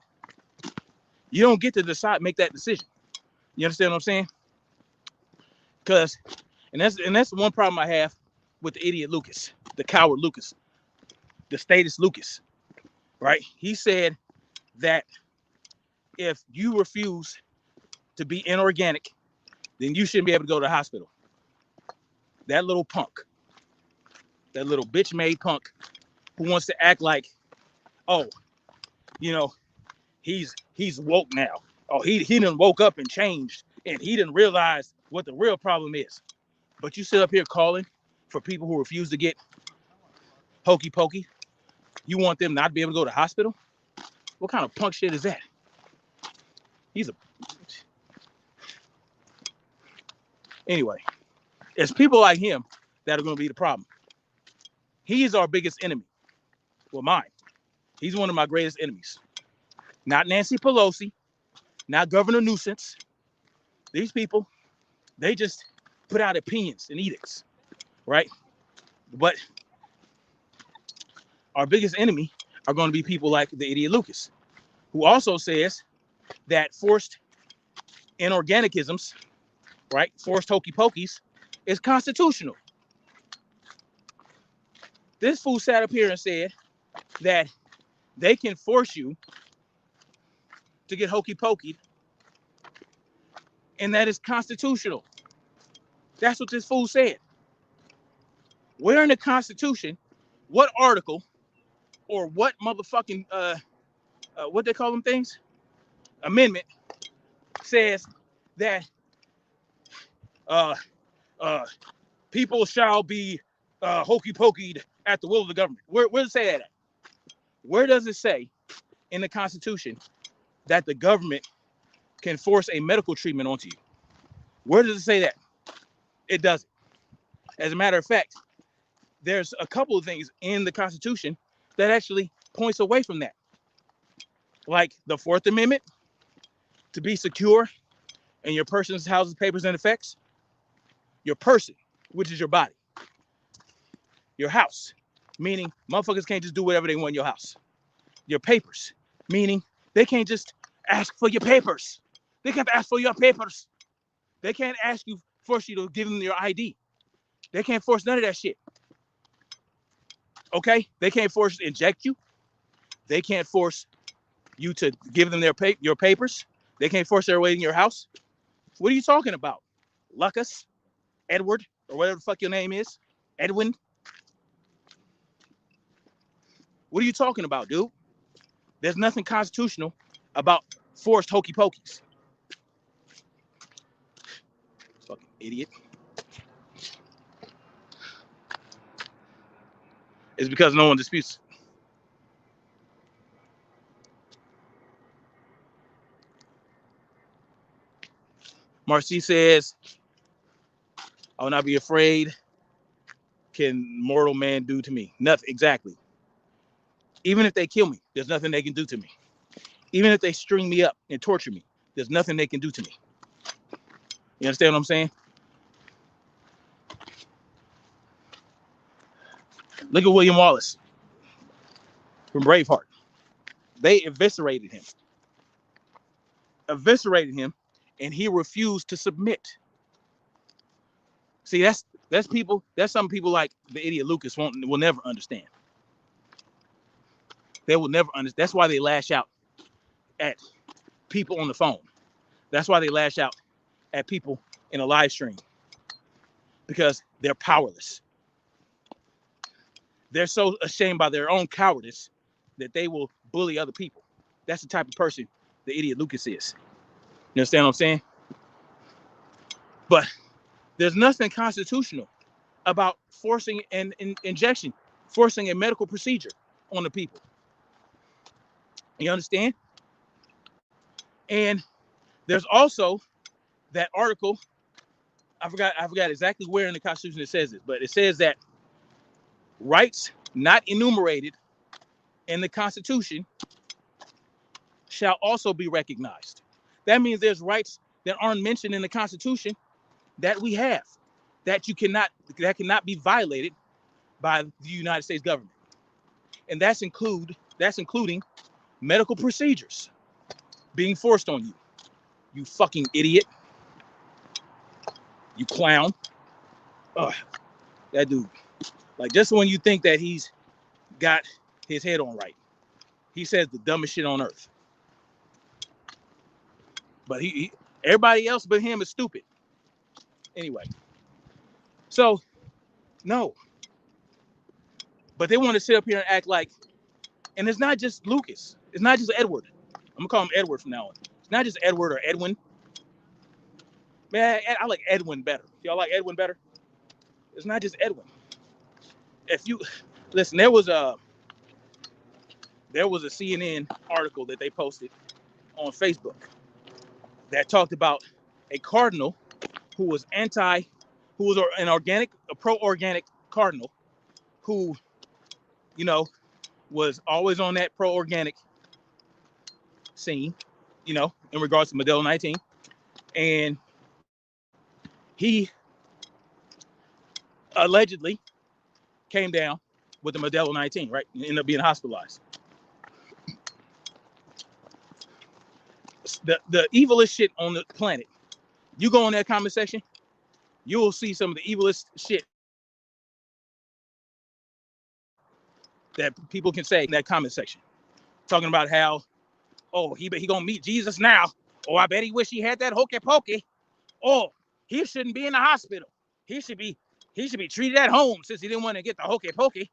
You don't get to decide, make that decision. You understand what I'm saying? Because, and that's the one problem I have with the idiot Lucas, the coward Lucas, the statist Lucas, right? He said that if you refuse to be inorganic, then you shouldn't be able to go to the hospital. that little punk, that little bitch-made punk who wants to act like, oh, you know, he's woke now. Oh, he done woke up and changed, and he didn't realize what the real problem is. But you sit up here calling for people who refuse to get hokey pokey. You want them not to be able to go to the hospital? What kind of punk shit is that? Anyway, it's people like him that are going to be the problem. He is our biggest enemy. Well, mine. He's one of my greatest enemies. Not Nancy Pelosi, not Governor Nuisance. These people, they just put out opinions and edicts, right? But our biggest enemy are going to be people like the idiot Lucas, who also says that forced inorganicisms, right, forced hokey pokies, is constitutional. This fool sat up here and said that they can force you to get hokey pokey, and that is constitutional. That's what this fool said. Where in the Constitution, what article or what motherfucking what they call them things, amendment, says that people shall be hokey pokeyed at the will of the government? Where does it say that at? Where does it say in the Constitution that the government can force a medical treatment onto you? Where does it say that? It doesn't. As a matter of fact, there's a couple of things in the Constitution that actually points away from that. Like the Fourth Amendment, to be secure in your person's houses, papers, and effects. Your person, which is your body. Your house, meaning motherfuckers can't just do whatever they want in your house. Your papers, meaning they can't just ask for your papers. They can't ask for your papers. They can't force you to give them your ID. They can't force none of that shit. Okay? They can't force to inject you. They can't force you to give them your papers. They can't force their way in your house. What are you talking about? Lucas, Edward, or whatever the fuck your name is, Edwin. What are you talking about, dude? There's nothing constitutional about forced hokey pokies. Fucking idiot. It's because no one disputes. Marcy says, I will not be afraid. Can mortal man do to me? Nothing. Exactly. Even if they kill me, there's nothing they can do to me. Even if they string me up and torture me, there's nothing they can do to me. You understand what I'm saying? Look at William Wallace from Braveheart. They eviscerated him, and he refused to submit. See, that's people. That's some people like the idiot Lucas will never understand. They will never understand. That's why they lash out at people on the phone. That's why they lash out at people in a live stream, because they're powerless. They're so ashamed by their own cowardice that they will bully other people. That's the type of person the idiot Lucas is. You understand what I'm saying? But there's nothing constitutional about forcing an injection, forcing a medical procedure on the people. You understand? And there's also that article. I forgot exactly where in the Constitution it says it, but it says that rights not enumerated in the Constitution shall also be recognized. That means there's rights that aren't mentioned in the Constitution that we have, that cannot be violated by the United States government. And that's including medical procedures being forced on you. You fucking idiot. You clown. Ugh, that dude. Like, just when you think that he's got his head on right, he says the dumbest shit on earth. But everybody else but him is stupid. Anyway, so No. But they want to sit up here and act like, and it's not just Lucas. It's not just Edward. I'm gonna call him Edward from now on. It's not just Edward or Edwin. Man, I like Edwin better. Y'all like Edwin better? It's not just Edwin. If you listen, there was a CNN article that they posted on Facebook that talked about a cardinal who was a pro-organic cardinal who, you know, was always on that pro-organic scene, you know, in regards to Modelo 19. And he allegedly came down with the Modelo 19, right? And ended up being hospitalized. The evilest shit on the planet. You go in that comment section, you will see some of the evilest shit that people can say in that comment section. Talking about how, oh, he gonna meet Jesus now. Oh, I bet he wish he had that hokey pokey. Oh, he shouldn't be in the hospital. He should be treated at home since he didn't want to get the hokey pokey.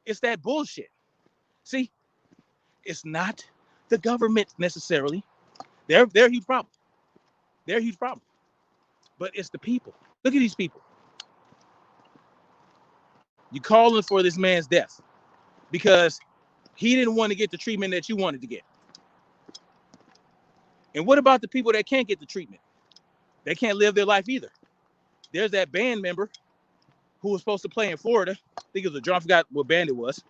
It's that bullshit. See, it's not the government necessarily. They're a huge problem. They're a huge problem. But it's the people. Look at these people. You calling for this man's death because he didn't want to get the treatment that you wanted to get. And what about the people that can't get the treatment? They can't live their life either. There's that band member who was supposed to play in Florida. I think it was a drum. I forgot what band it was.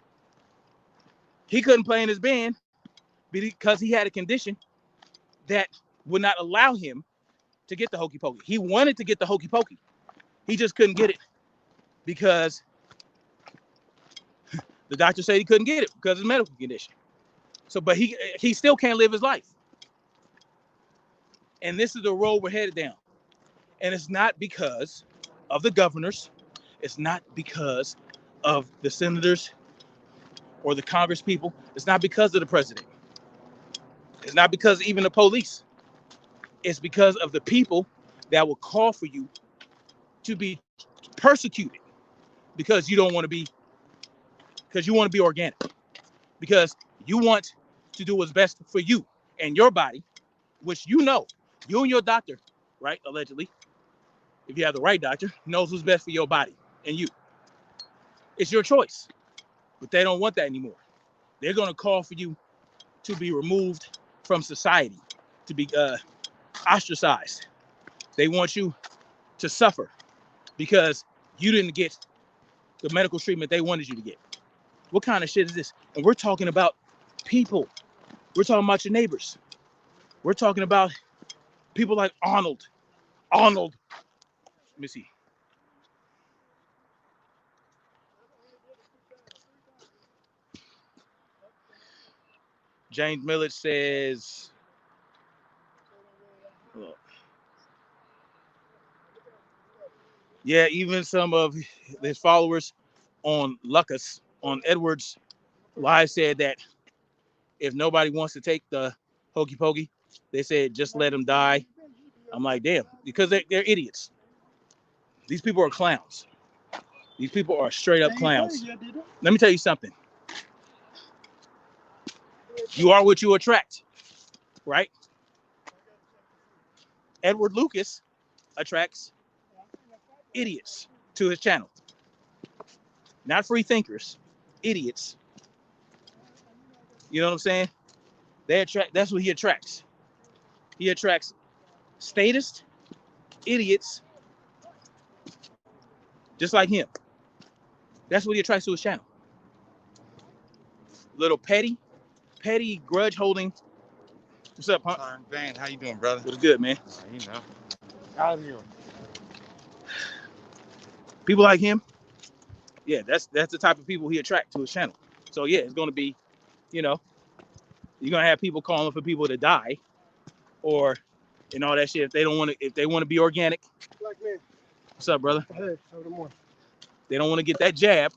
He couldn't play in his band because he had a condition that would not allow him to get the hokey pokey. He wanted to get the hokey pokey. He just couldn't get it because the doctor said he couldn't get it because of his medical condition. So, but he still can't live his life. And this is the road we're headed down. And it's not because of the governors. It's not because of the senators or the Congress people. It's not because of the president. It's not because of even the police. It's because of the people that will call for you to be persecuted because you don't want to be, because you want to be organic, because you want to do what's best for you and your body, which you and your doctor, right, allegedly, if you have the right doctor, knows what's best for your body and you. It's your choice, but they don't want that anymore. They're going to call for you to be removed from society, to be ostracized. They want you to suffer because you didn't get the medical treatment they wanted you to get. What kind of shit is this? And we're talking about people. We're talking about your neighbors. We're talking about people like Arnold. Arnold. Let me see. James Millett says, yeah, even some of his followers on Lucas, on Edwards Live said that if nobody wants to take the hokey pokey, they said just let him die. I'm like, damn, because they're idiots. These people are clowns. These people are straight up clowns. Let me tell you something. You are what you attract, right? Edward Lucas attracts idiots to his channel. Not free thinkers, idiots. You know what I'm saying? That's what he attracts. He attracts statists, idiots, just like him. That's what he attracts to his channel. Little petty grudge holding. What's up, Punk? Van, how you doing, brother? What's good, man? You know. Out here. People like him, yeah, that's the type of people he attracts to his channel. So yeah, it's gonna be, you know, you're gonna have people calling for people to die, or and all that shit if they want to be organic. Black man. What's up, brother? Hey, how the morning? They don't want to get that jab.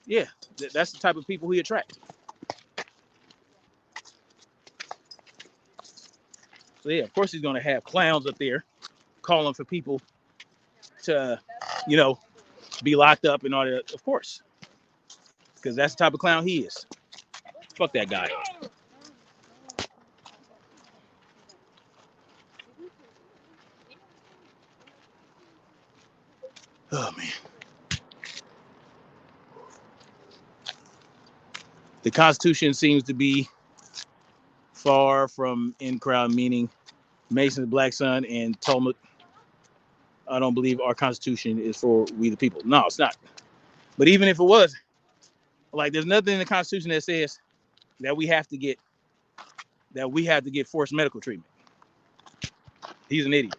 Yeah, that's the type of people he attracts. So yeah, of course he's gonna have clowns up there calling for people to, you know, be locked up and all that. Of course, because that's the type of clown he is. Fuck that guy. Oh man. The Constitution seems to be far from in crowd, meaning Mason's black son and Talmud. I don't believe our Constitution is for we the people. No, it's not. But even if it was, like, there's nothing in the Constitution that says that we have to get forced medical treatment. He's an idiot.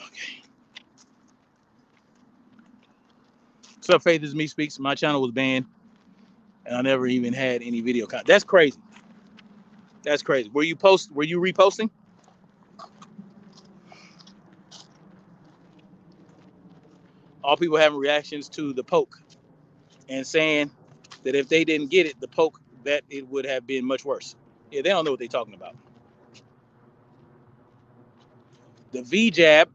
Okay. What's up, Faith? This is me speaks. My channel was banned, and I never even had any video content. That's crazy. That's crazy. Were you reposting? All people having reactions to the poke and saying that if they didn't get it, the poke, that it would have been much worse. Yeah, they don't know what they're talking about. The V jab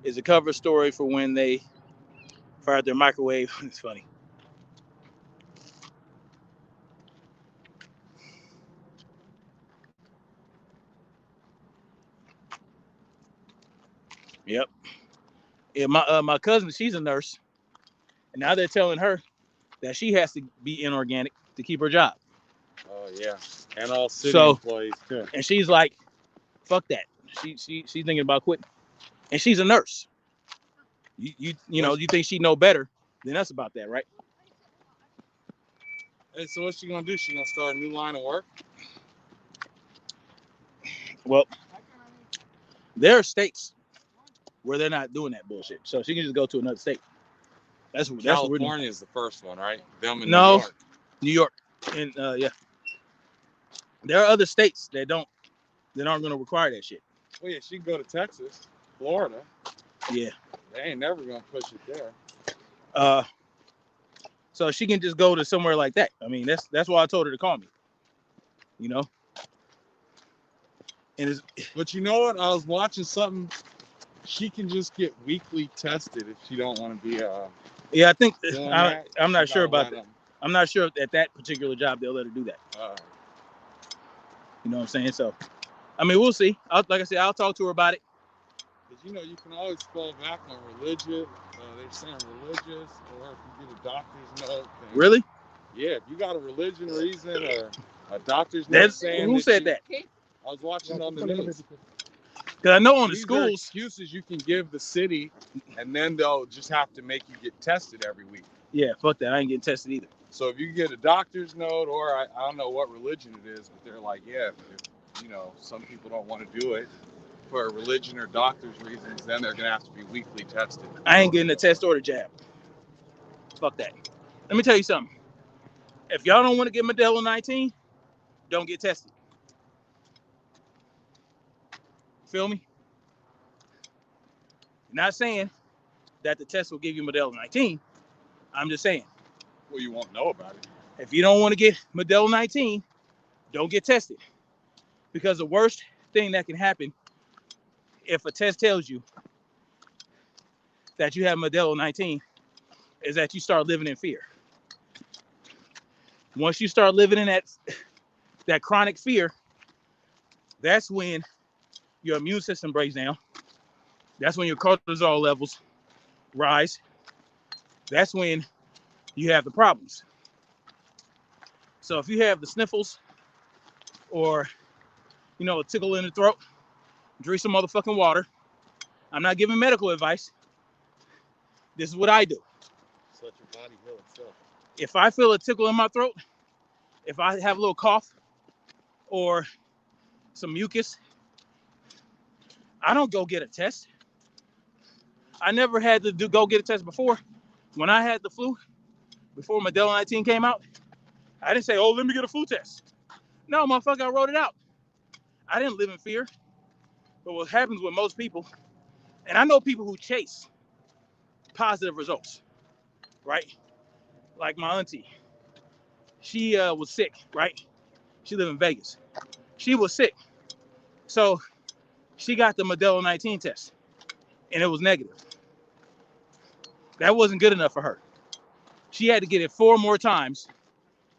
is a cover story for when they fired their microwave. It's funny. Yep. Yeah, my cousin, she's a nurse, and now they're telling her that she has to be inorganic to keep her job. Oh yeah, and all city So, employees too. And she's like, "Fuck that." She's thinking about quitting, and she's a nurse. You know, you think she know better than us about that, right? Hey, so what's she gonna do? She gonna start a new line of work? Well, there are states where they're not doing that bullshit, so she can just go to another state. That's what we're doing. California is the first one, right? Them in No, New York. New York, and yeah, there are other states that aren't going to require that shit. Well, yeah, she can go to Texas, Florida. Yeah, They ain't never gonna push it there. So she can just go to somewhere like that. I mean, that's why I told her to call me. You know, and but you know what? I was watching something. She can just get weekly tested if she don't want to be yeah, I think I'm not sure about that. I'm not sure if at that particular job they'll let her do that. You know what I'm saying? So, I mean, we'll see. Like I said, I'll talk to her about it. Because you know, you can always fall back on religious. They're saying religious, or if you get a doctor's note. Really? Yeah, if you got a religion reason or a doctor's note saying who said that? I was watching on the news. Because I know on the These schools, are excuses you can give the city, and then they'll just have to make you get tested every week. Yeah, fuck that. I ain't getting tested either. So if you get a doctor's note, or I don't know what religion it is, but they're like, yeah, if you know, some people don't want to do it for a religion or doctor's reasons, then they're gonna have to be weekly tested. I ain't getting a test or the jab. Fuck that. Let me tell you something. If y'all don't want to get Modelo 19, don't get tested. Feel me? Not saying that the test will give you Modelo 19. I'm just saying. Well, you won't know about it. If you don't want to get Modelo 19, don't get tested. Because the worst thing that can happen if a test tells you that you have Modelo 19 is that you start living in fear. Once you start living in that chronic fear, that's when your immune system breaks down. That's when your cortisol levels rise. That's when you have the problems. So if you have the sniffles or, you know, a tickle in the throat, drink some motherfucking water. I'm not giving medical advice. This is what I do. So let your body heal itself. If I feel a tickle in my throat, if I have a little cough or some mucus, I don't go get a test. I never had to go get a test before. When I had the flu, before Modelo 19 came out, I didn't say, oh, let me get a flu test. No, motherfucker, I wrote it out. I didn't live in fear. But what happens with most people, and I know people who chase positive results, right? Like my auntie. She was sick, right? She lived in Vegas. she was sick. So she got the Modelo 19 test, and it was negative. That wasn't good enough for her. She had to get it 4 more times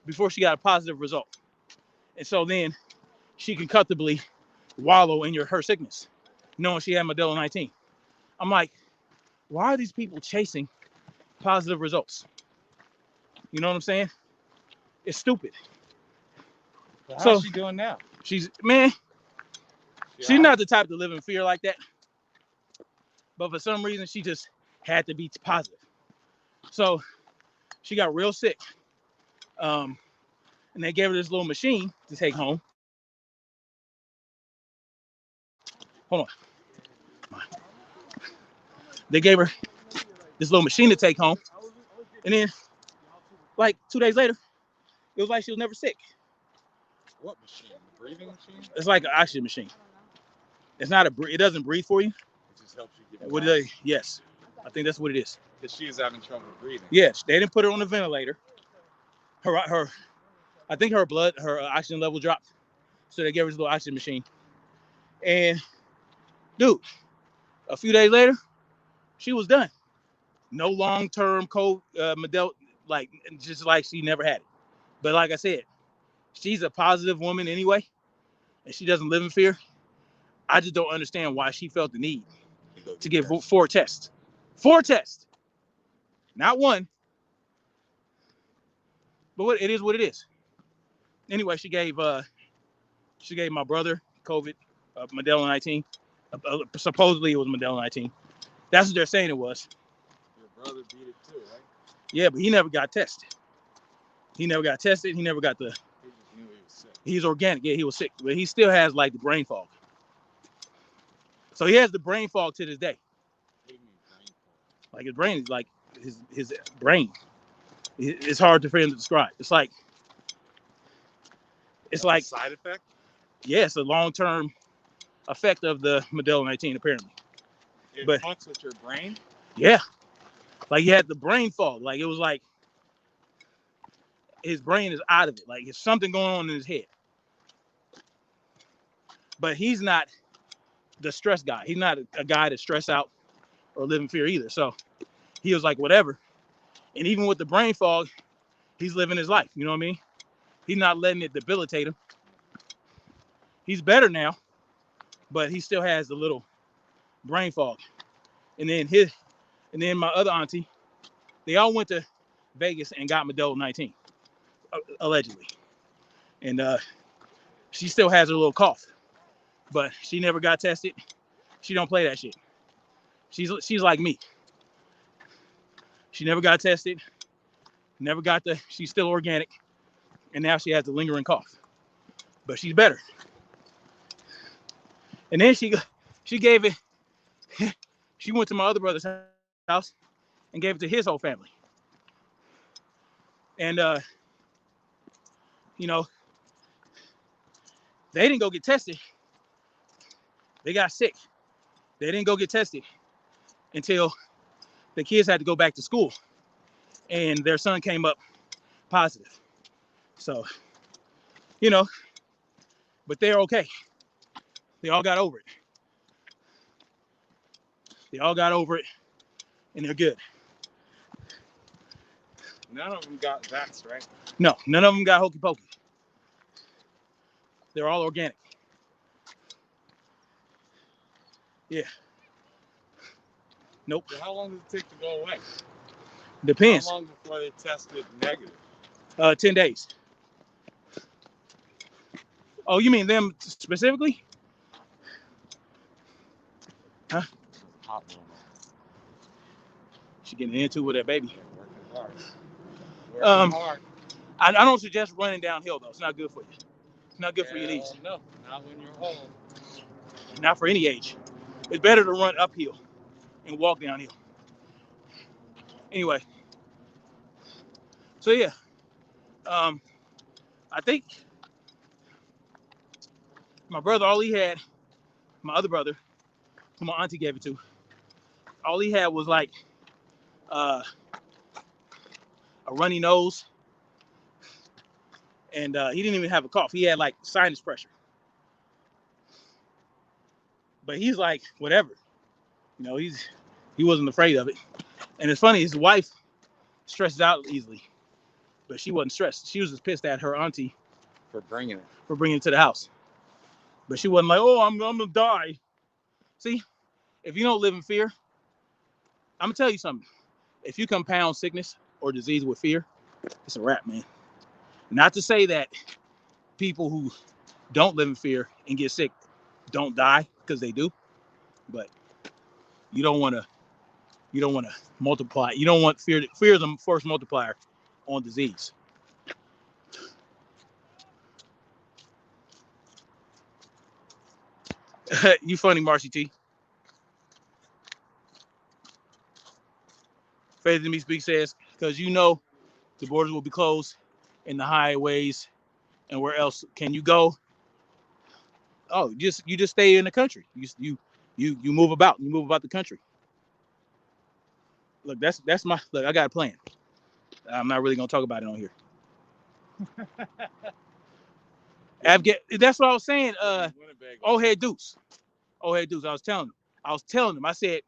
before she got a positive result. And so then she can comfortably wallow in her sickness, knowing she had Modelo 19. I'm like, why are these people chasing positive results? You know what I'm saying? It's stupid. How's she doing now? She's All not right? the type to live in fear like that. But for some reason, she just had to be positive. So she got real sick. And they gave her this little machine to take home. Hold on. They gave her this little machine to take home. And then, like 2 days later, it was like she was never sick. What machine? The breathing machine? It's like an oxygen machine. It's not it doesn't breathe for you. It just helps you get Yes. I think that's what it is. Because she is having trouble breathing. Yes, they didn't put her on the ventilator. I think her oxygen level dropped. So they gave her this little oxygen machine. And dude, a few days later, she was done. No long-term Modelo, like just like she never had it. But like I said, she's a positive woman anyway, and she doesn't live in fear. I just don't understand why she felt the need to get 4 tests. 4 tests, not one. But it is what it is. Anyway, she gave my brother COVID, Modelo 19. Supposedly it was Modelo 19. That's what they're saying it was. Your brother beat it too, right? Yeah, but he never got tested. He never got tested. He never got He just knew he was sick. He's organic. Yeah, he was sick, but he still has like the brain fog. So he has the brain fog to this day. What do you mean brain fog? Like his brain is like his brain. It's hard for him to describe. It's like A side effect? Yeah, it's a long-term effect of the Modelo 19 apparently. It But fucks with your brain? Yeah, like he had the brain fog. Like it was like his brain is out of it. Like there's something going on in his head. But he's not the stress guy. He's not a guy to stress out or live in fear either. So he was like, whatever. And even with the brain fog, he's living his life. You know what I mean? He's not letting it debilitate him. He's better now, but he still has the little brain fog. And then my other auntie, they all went to Vegas and got Modelo 19, allegedly. And she still has her little cough, but she never got tested. She don't play that shit. She's like me. She never got tested, she's still organic, and now she has the lingering cough. But she's better. And then she gave it, she went to my other brother's house and gave it to his whole family. And they didn't go get tested. They got sick. They didn't go get tested until the kids had to go back to school. And their son came up positive. So, but they're okay. They all got over it. They all got over it, and they're good. None of them got vaxxed, right? No, none of them got hokey pokey. They're all organic. Yeah. Nope. So how long does it take to go away? Depends. How long before they tested negative? 10 days. Oh, you mean them specifically? Huh? Hot woman. She getting into with that baby. Working hard. Working hard. I don't suggest running downhill though. It's not good for you. It's not good for your knees. No, not when you're home. Not for any age. It's better to run uphill and walk downhill. Anyway. So yeah. I think my brother, my other brother, who my auntie gave it to, all he had was like a runny nose, and he didn't even have a cough. He had like sinus pressure. But he's like, whatever. You know, he wasn't afraid of it. And it's funny, his wife stresses out easily, but she wasn't stressed. She was just pissed at her auntie For bringing it. it to the house. But she wasn't like, oh, I'm gonna die. See, if you don't live in fear, I'm gonna tell you something. If you compound sickness or disease with fear, it's a wrap, man. Not to say that people who don't live in fear and get sick don't die, because they do, but you don't want to multiply. You don't want fear is the first multiplier on disease. You funny, Marcy T. Faith in Me Speak says, because you know the borders will be closed and the highways, and where else can you go? Oh, you just stay in the country. You move about. You move about the country. Look, that's my look. I got a plan. I'm not really gonna talk about it on here. That's what I was saying. Old Deuce. I was telling him. I said,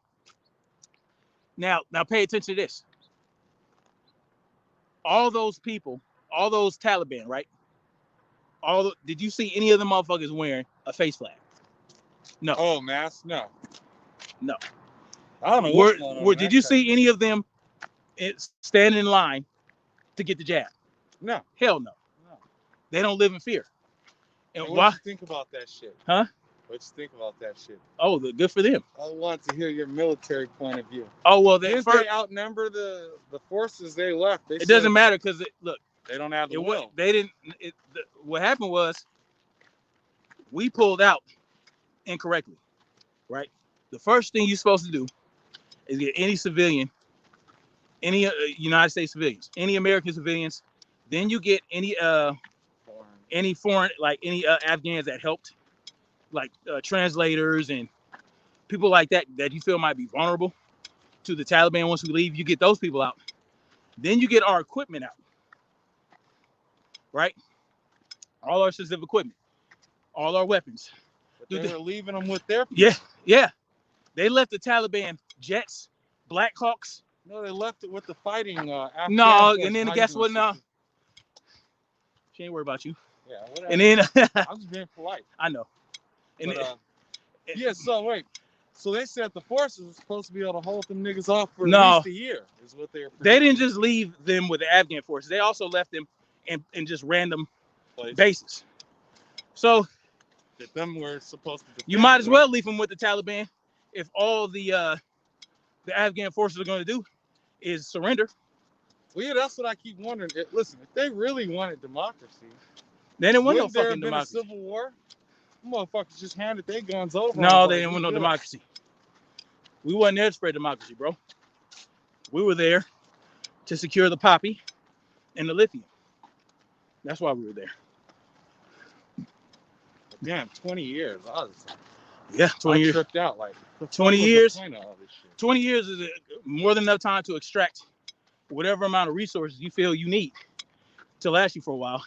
now pay attention to this. All those people, all those Taliban, right? Did you see any of them motherfuckers wearing a face flag? No. Oh, mask? No. No. I don't know what's going on. Did you see any of them stand in line to get the jab? No. Hell no. No. They don't live in fear. And what you think about that shit? Huh? What you think about that shit? Oh, good for them. I want to hear your military point of view. Oh, well, they outnumber the forces they left. It doesn't matter because look, they don't have the will. They didn't. What happened was we pulled out incorrectly, right? The first thing you're supposed to do is get any civilian, any United States civilians, any American civilians. Then you get any foreign, like any Afghans that helped, like translators and people like that you feel might be vulnerable to the Taliban. Once we leave, you get those people out. Then you get our equipment out, right? All our sensitive equipment, all our weapons. But they were leaving them with their people. Yeah. They left the Taliban jets, Black Hawks. No, they left it with the fighting. No, and then guess what? No, she ain't worried about you. Yeah, whatever. And then I'm just being polite. I know. And but, yeah. So wait. So they said the forces were supposed to be able to hold them niggas off for at least a year. Is what they were. They didn't just leave them with the Afghan forces. They also left them in just random bases. So them were supposed to. You might as well leave them with the Taliban if all the Afghan forces are going to do is surrender. Well, yeah, that's what I keep wondering. Listen, if they really wanted democracy, they didn't want no fucking democracy. A civil war? Motherfuckers just handed their guns over. No, they didn't want no democracy. We wasn't there to spread democracy, bro. We were there to secure the poppy and the lithium. That's why we were there. Damn, 20 years. Yeah, 20 years. Tripped out like 20 years. 20 years is more than enough time to extract whatever amount of resources you feel you need to last you for a while.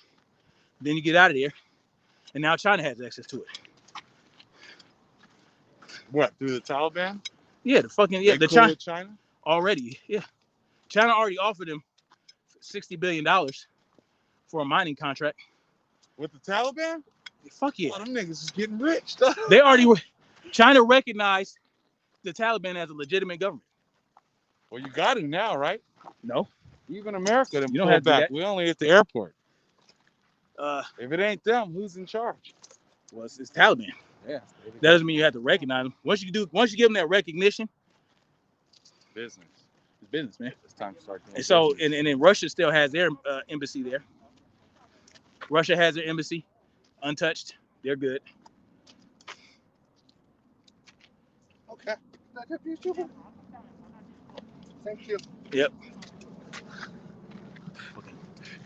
Then you get out of there, and now China has access to it. What, through the Taliban? Yeah, the China already. Yeah, China already offered them $60 billion for a mining contract with the Taliban. Fuck yeah! Oh, them niggas is getting rich. They already were. China recognized the Taliban as a legitimate government. Well, you got it now, right? No. Even America didn't pull back. That. We only at the airport. If it ain't them, who's in charge? Well, it's Taliban. Yeah. That doesn't mean you have to recognize them. Once you give them that recognition, business. It's business, man. It's time to start doing business. So, and then Russia still has their embassy there. Russia has their embassy untouched. They're good. Okay. Thank you. Yep.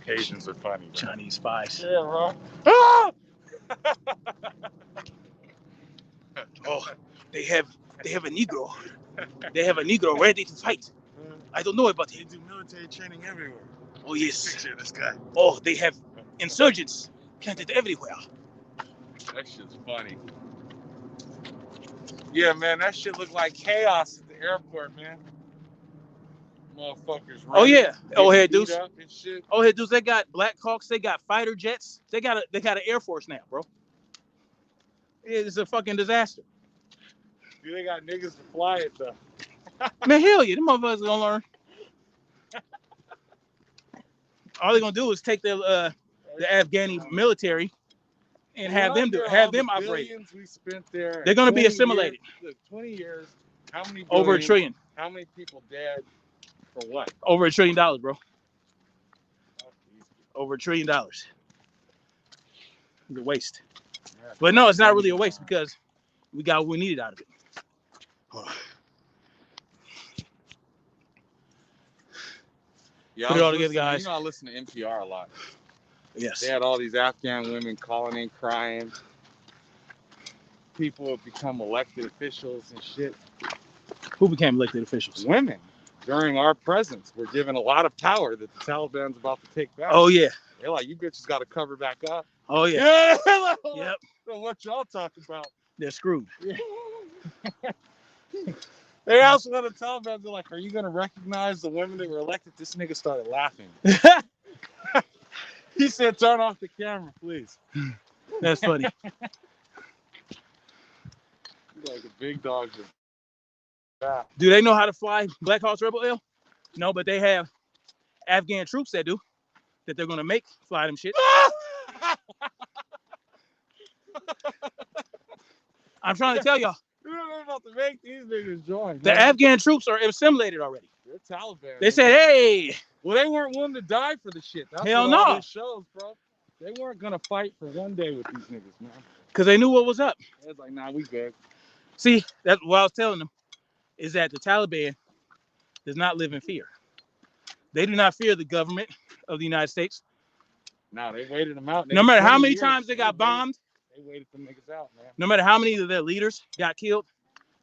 Asians are funny. Bro. Chinese spies. Yeah, bro. Ah! Oh, they have a Negro. They have a Negro ready to fight. I don't know about him. They do military training everywhere. Oh yes. Picture this guy. Oh, they have insurgents planted everywhere. That shit's funny. Yeah, man, that shit looked like chaos at the airport, man. Motherfuckers running. Oh yeah, old head beat dudes. up and shit. Old head dudes. They got Black Hawks. They got fighter jets. They got an Air Force now, bro. It's a fucking disaster. Dude, they got niggas to fly it though. Man, hell yeah, them motherfuckers gonna learn. All they're gonna do is take the Afghani military and have them operate. We spent there. They're gonna be assimilated. Look, 20 years. How many? Over $1 trillion. How many people dead for what? Over $1 trillion, bro. Over $1 trillion. It's a waste. Yeah, but no, it's not really a waste because we got what we needed out of it. Yeah, put it all together, guys. You know, I listen to NPR a lot. Yes. They had all these Afghan women calling in crying. People have become elected officials and shit. Who became elected officials? Women. During our presence, we're given a lot of power that the Taliban's about to take back. Oh yeah. They're like, you bitches got to cover back up. Oh yeah. Yeah. Yep. So what y'all talking about? They're screwed. Yeah. They asked one of the Taliban, they're like, are you going to recognize the women that were elected? This nigga started laughing. He said, turn off the camera, please. That's funny. Like the big dogs are back. Do they know how to fly Black Hawks Rebel L? No, but they have Afghan troops that do. That they're going to make fly them shit. I'm trying to tell y'all. They're about to make these niggas join. The Afghan troops are assimilated already. They're Taliban. They said, hey. Well, they weren't willing to die for the shit. That's hell what no. All this shows, bro. They weren't going to fight for one day with these niggas, man. Because they knew what was up. It's like, nah, we good. See, that's what I was telling them, is that the Taliban does not live in fear. They do not fear the government of the United States. Nah, they waited them out. No matter how many times they got bombed. They waited them niggas out, man. No matter how many of their leaders got killed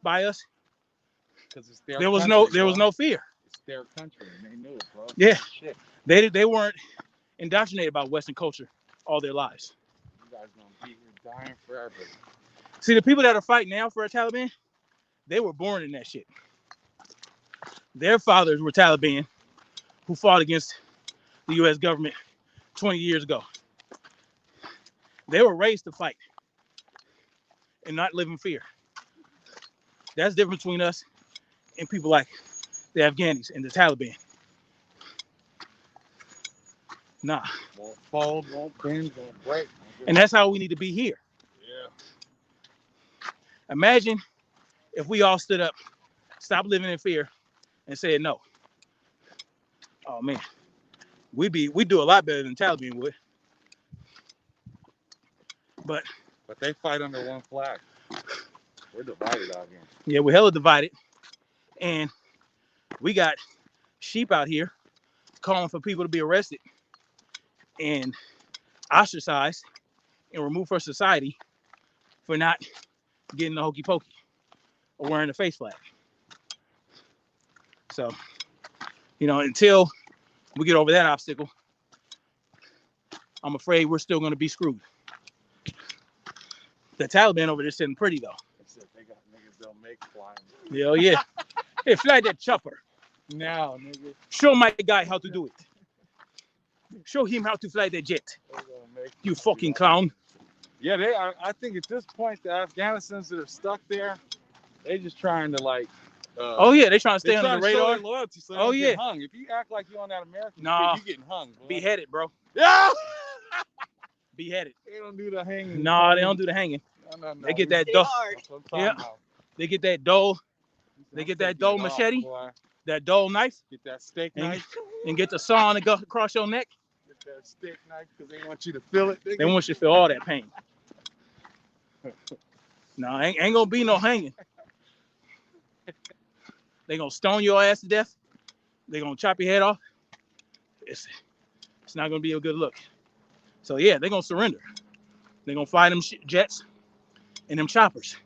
by us. Because it's their there was country, no fear. It's their country, and they knew it, bro. Yeah. Shit. They weren't indoctrinated by Western culture all their lives. You guys gonna be here dying forever. See, the people that are fighting now for a Taliban, they were born in that shit. Their fathers were Taliban who fought against the U.S. government 20 years ago. They were raised to fight and not live in fear. That's the difference between us and people like the Afghanis and the Taliban. Nah. Won't fold, won't bend, won't break. And that's how we need to be here. Yeah. Imagine if we all stood up, stopped living in fear, and said no. Oh man, we'd do a lot better than Taliban would. But they fight under one flag. We're divided out here. Yeah, we're hella divided. And we got sheep out here calling for people to be arrested and ostracized and removed from society for not getting the hokey pokey or wearing the face flag. So, until we get over that obstacle, I'm afraid we're still going to be screwed. The Taliban over there sitting pretty though. They got niggas they'll make flying. Hell yeah. Hey, fly that chopper. Now, nigga. Show my guy how to do it. Show him how to fly that jet. You fucking clown. Yeah, I think at this point, the Afghanistans that are stuck there, they just trying to like. Oh yeah, they trying to stay under the radar. Show their loyalty so they oh don't yeah. Get hung. If you act like you on that American, nah, you getting hung. Bro. Beheaded, bro. Yeah. Beheaded. They don't do the hanging. Nah, they don't do the hanging. No. They get that dough. Yeah. About. They get that dough. They get that dough machete. That dull knife. Get that steak knife. And get the saw and go across your neck. Get that steak knife because they want you to feel it. They want you to feel all that pain. No, ain't gonna be no hanging. They gonna stone your ass to death. They gonna chop your head off. It's not gonna be a good look. So yeah, they gonna surrender. They gonna fly them jets and them choppers.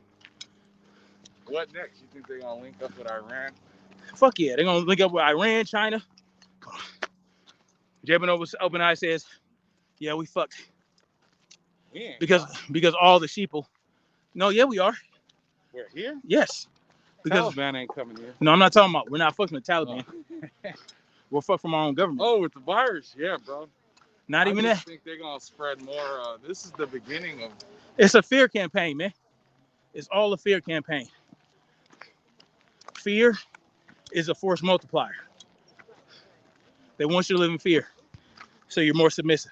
What next? You think they gonna link up with Iran? Fuck yeah, they're gonna link up with Iran, China. Jebin over open eye says, yeah, we fucked. Yeah. Because all the sheeple. No, yeah, we are. Where, here? Yes. Because Taliban ain't coming here. no, I'm not talking about. We're not fucking with Taliban. We're fucked from our own government. Oh, with the virus, yeah, bro. Not even I that. just think they're gonna spread more. This is the beginning of. It's a fear campaign, man. It's all a fear campaign. Fear is a force multiplier. They want you to live in fear, so you're more submissive.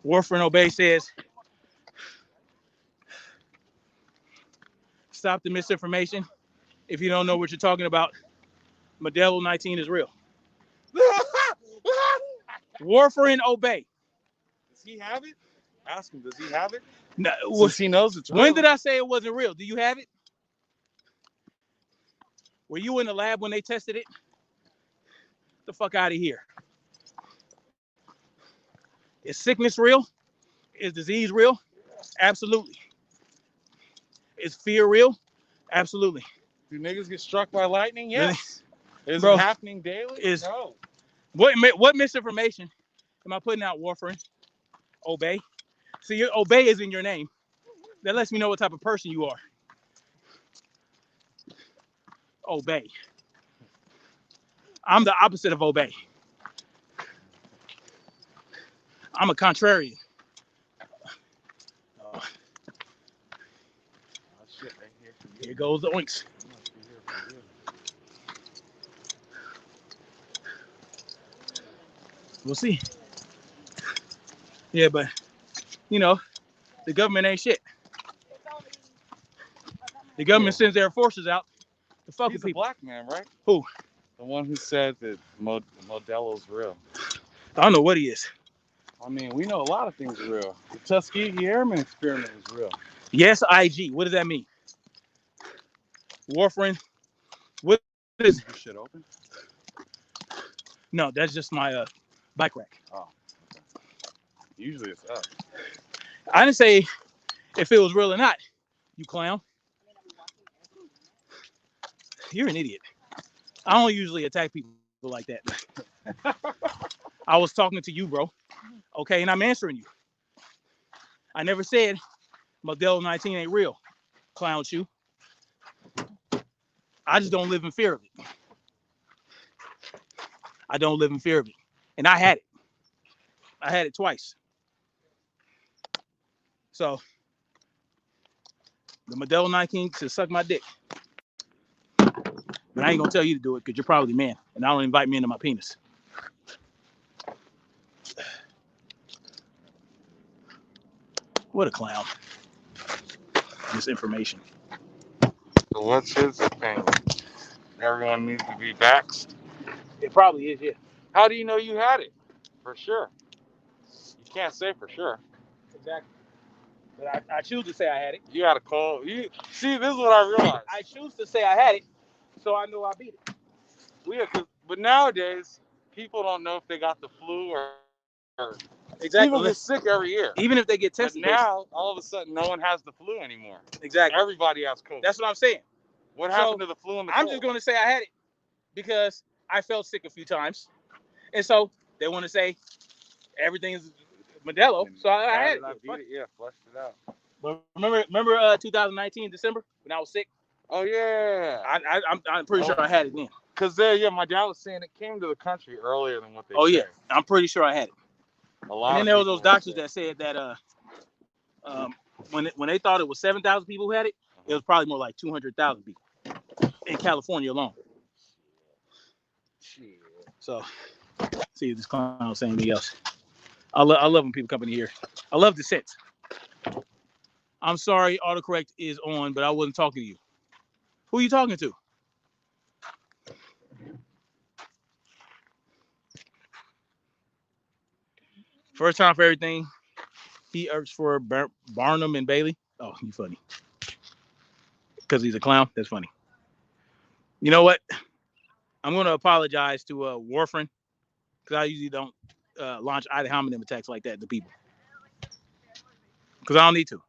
Warfare and Obey says, stop the misinformation. If you don't know what you're talking about, Modelo 19 is real. Warfare and Obey. Does he have it? Ask him. Does he have it? No, Since he knows it's real. when did I say it wasn't real? Do you have it? Were you in the lab when they tested it? Get the fuck out of here. Is sickness real? Is disease real? Absolutely. Is fear real? Absolutely. Do niggas get struck by lightning? Yes. Is Bro, it happening daily? No. What misinformation am I putting out, Warfare? Obey. See, your Obey is in your name. That lets me know what type of person you are. Obey. I'm the opposite of obey. I'm a contrarian. Oh, shit, right here. Here goes the oinks. We'll see. Yeah, but, you know, the government ain't shit. The government sends their forces out to fuck with He's a people. black man, right? Who? The one who said that Modelo's real. I don't know what he is. I mean, we know a lot of things are real. The Tuskegee Airmen experiment is real. Yes, IG. What does that mean? Warfarin. What is it? This shit open? No, that's just my bike rack. Oh. Okay. Usually it's up. I didn't say if it was real or not, you clown. You're an idiot. I don't usually attack people like that. I was talking to you, bro. Okay, and I'm answering you. I never said Modelo 19 ain't real. Clown shoe. I just don't live in fear of it. I don't live in fear of it. And I had it. I had it twice. So the Modelo 19 should suck my dick. But I ain't gonna tell you to do it because you're probably a man. And I don't invite men to my penis. What a clown. Misinformation. So what's his opinion? Everyone needs to be vaxxed? It probably is, yeah. How do you know you had it? For sure. You can't say for sure. Exactly. But I choose to say I had it. You gotta call. You see, this is what I realized. I choose to say I had it, so I know I beat it. But nowadays, people don't know if they got the flu or Exactly. people get sick every year. Even if they get But tested. now, all of a sudden, no one has the flu anymore. Exactly. Everybody has COVID. That's what I'm saying. What happened to the flu and the I'm cold? just going to say I had it because I felt sick a few times. And so they want to say everything is Modelo. So I had it. Yeah, flushed it out. But remember 2019 December when I was sick? Oh, yeah. I'm pretty sure I had it then. Because, my dad was saying it came to the country earlier than what they Oh, say. yeah. I'm pretty sure I had it. A lot and then of there were people those doctors that said that when they thought it was 7,000 people who had it, it was probably more like 200,000 people in California alone. Shit. So, see if this clown saying anything else. I love when people come in here. I love the sense. I'm sorry, autocorrect is on, but I wasn't talking to you. Who are you talking to? First time for everything. He irks for Barnum and Bailey. Oh, you funny. Because he's a clown? That's funny. You know what? I'm going to apologize to Warfarin because I usually don't launch ad hominem attacks like that to people. Because I don't need to.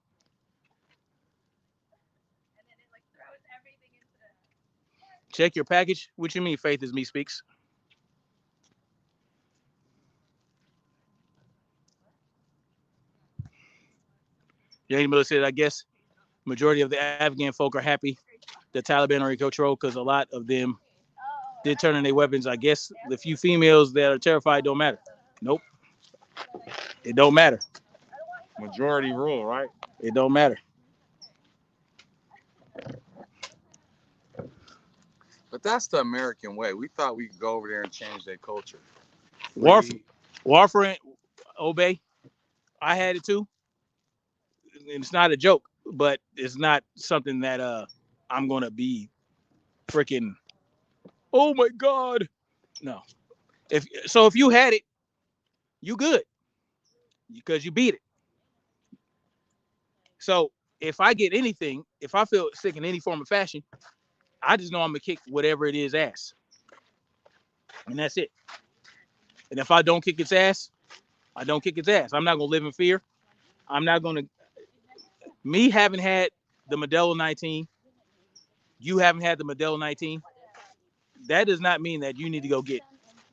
Check your package. What you mean, Faith is me speaks? Jane Miller said, I guess Majority of the Afghan folk are happy the Taliban are in control because a lot of them did turn in their weapons. I guess the few females that are terrified don't matter. Nope, it don't matter. Majority rule, right? It don't matter. But that's the American way. We thought we could go over there and change their culture. Warfarin, obey. I had it too. And it's not a joke, but it's not something that I'm gonna be freaking. Oh my god! No. If you had it, you good because you beat it. So if I get anything, if I feel sick in any form of fashion, I just know I'm gonna kick whatever it is ass, and that's it. And if I don't kick its ass, I don't kick its ass. I'm not gonna live in fear. I'm not gonna. Me having had the Modelo 19, you haven't had the Modelo 19. That does not mean that you need to go get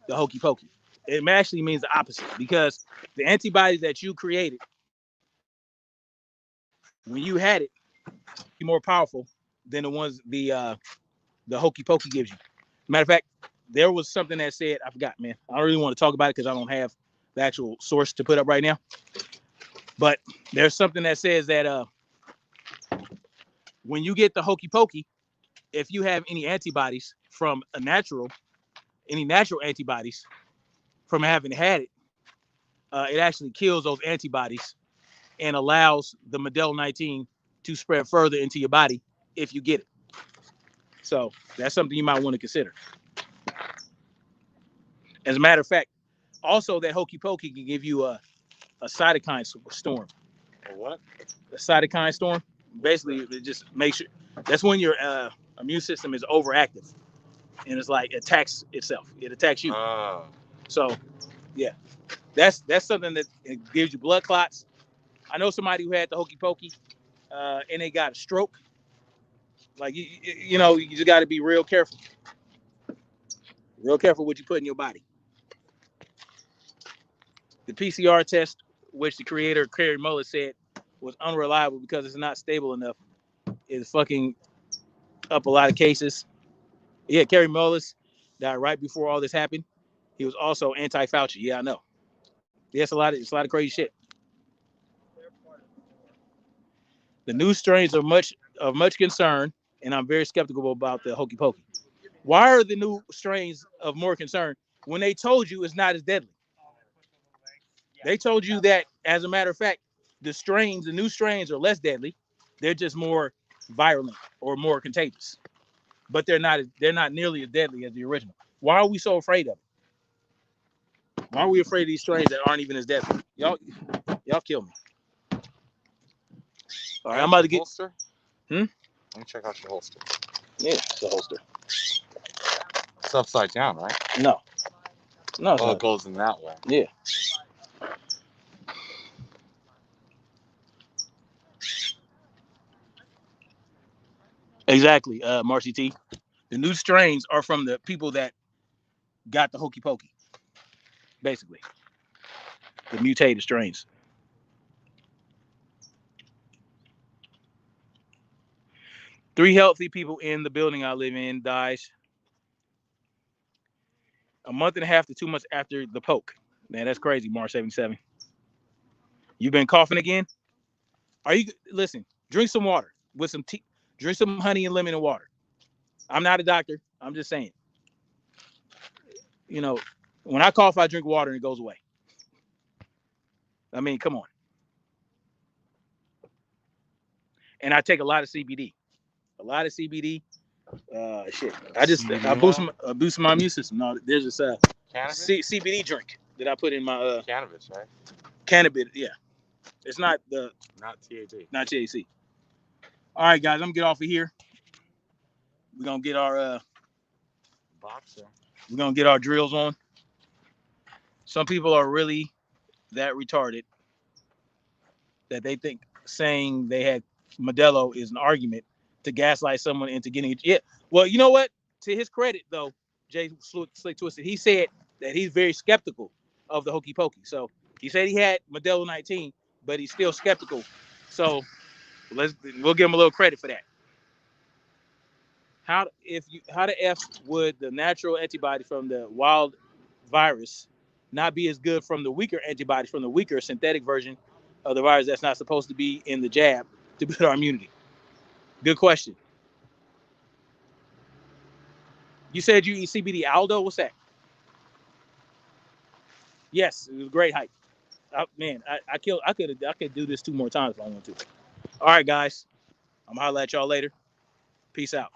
the hokey pokey. It actually means the opposite because the antibodies that you created when you had it be more powerful than the hokey pokey gives you. Matter of fact, there was something that said, I forgot, man. I don't really want to talk about it because I don't have the actual source to put up right now. But there's something that says that when you get the hokey pokey, if you have any antibodies from any natural antibodies from having had it, it actually kills those antibodies and allows the Modelo 19 to spread further into your body if you get it. So that's something you might want to consider. As a matter of fact, also that hokey pokey can give you a cytokine storm. A what? A cytokine storm. Basically, it just makes sure that's when your immune system is overactive and it's like attacks itself. It attacks you. So yeah, that's something that it gives you blood clots. I know somebody who had the hokey pokey and they got a stroke. Like you know, you just got to be real careful. Real careful what you put in your body. The PCR test, which the creator Kerry Mullis said was unreliable because it's not stable enough, is fucking up a lot of cases. Yeah, Kerry Mullis died right before all this happened. He was also anti-Fauci. Yeah, I know. Yeah, it's a lot of crazy shit. The new strains are of much concern, and I'm very skeptical about the hokey pokey. Why are the new strains of more concern when they told you it's not as deadly? They told you that, as a matter of fact, the new strains are less deadly. They're just more virulent or more contagious, but they're not nearly as deadly as the original. Why are we so afraid of it? Why are we afraid of these strains that aren't even as deadly? Y'all kill me. All right, I'm about to get. Holster? Hmm? Let me check out your holster. Yeah, it's a holster. It's upside down, right? No, Oh, it goes in that way. Yeah. Exactly, Marcy T. The new strains are from the people that got the hokey pokey, basically. The mutated strains. 3 healthy people in the building I live in dies a month and a half to 2 months after the poke. Man, that's crazy, March 77. You been coughing again? Listen, drink some water with some tea. Drink some honey and lemon and water. I'm not a doctor. I'm just saying. You know, when I cough, I drink water and it goes away. I mean, come on. And I take a lot of CBD. A lot of CBD. Shit. I boost my immune system. No, there's this CBD drink that I put in my cannabis, right? Cannabis, yeah. It's not THC. Not THC. All right, guys, I'm gonna get off of here. We're gonna get our boxer. We're gonna get our drills on. Some people are really that retarded that they think saying they had Modelo is an argument to gaslight someone into getting it. Yeah. Well, you know what? To his credit, though, Jay Slick Twisted, he said that he's very skeptical of the hokey pokey. So he said he had Modelo 19, but he's still skeptical. So We'll give him a little credit for that. How the F would the natural antibody from the wild virus not be as good from the weaker antibodies from the weaker synthetic version of the virus that's not supposed to be in the jab to build our immunity? Good question. You said you eat CBD Aldo. What's that? Yes, it was a great hype. Man, I could do this 2 more times if I want to. All right, guys. I'm gonna holler at y'all later. Peace out.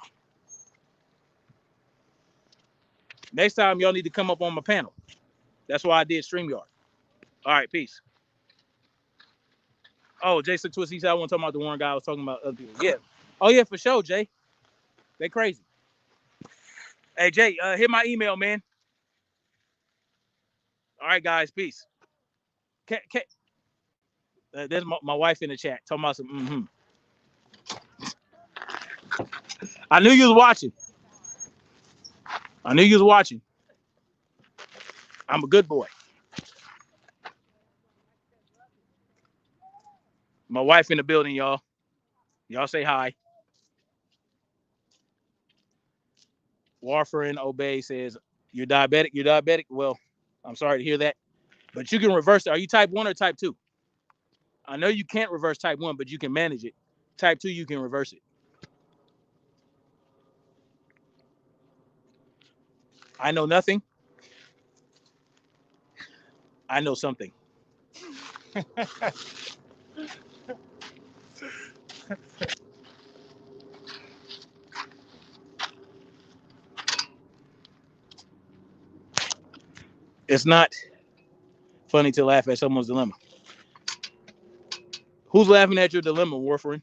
Next time, y'all need to come up on my panel. That's why I did StreamYard. All right, peace. Oh, Jason Twist, he said I want to talk about the one guy I was talking about other people. Yeah. Oh, yeah, for sure, Jay. They crazy. Hey, Jay, hit my email, man. All right, guys, peace. There's my wife in the chat talking about some I knew you was watching. I knew you was watching. I'm a good boy. My wife in the building, y'all. Y'all say hi. Warfarin Obey says, you're diabetic? You're diabetic? Well, I'm sorry to hear that. But you can reverse it. Are you type 1 or type 2? I know you can't reverse type 1, but you can manage it. Type 2, you can reverse it. I know nothing. I know something. It's not funny to laugh at someone's dilemma. Who's laughing at your dilemma, Warfarin?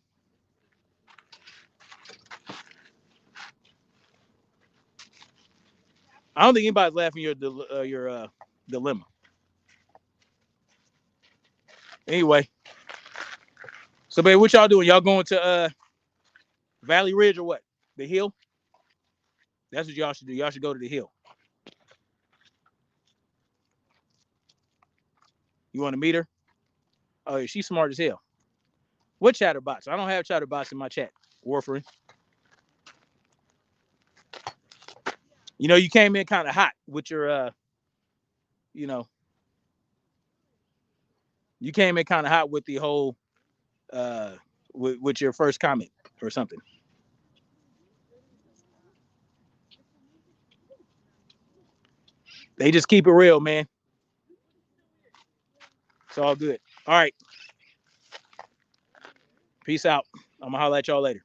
I don't think anybody's laughing at your dilemma. Anyway, so baby, what y'all doing? Y'all going to Valley Ridge or what? The hill? That's what y'all should do. Y'all should go to the hill. You want to meet her? Oh, yeah, she's smart as hell. What chatterbox? I don't have chatterbox in my chat, Warfarin. You know, you came in kind of hot with your, you know, you came in kind of hot with the whole, with your first comment or something. They just keep it real, man. It's all good. All right. Peace out. I'm gonna holler at y'all later.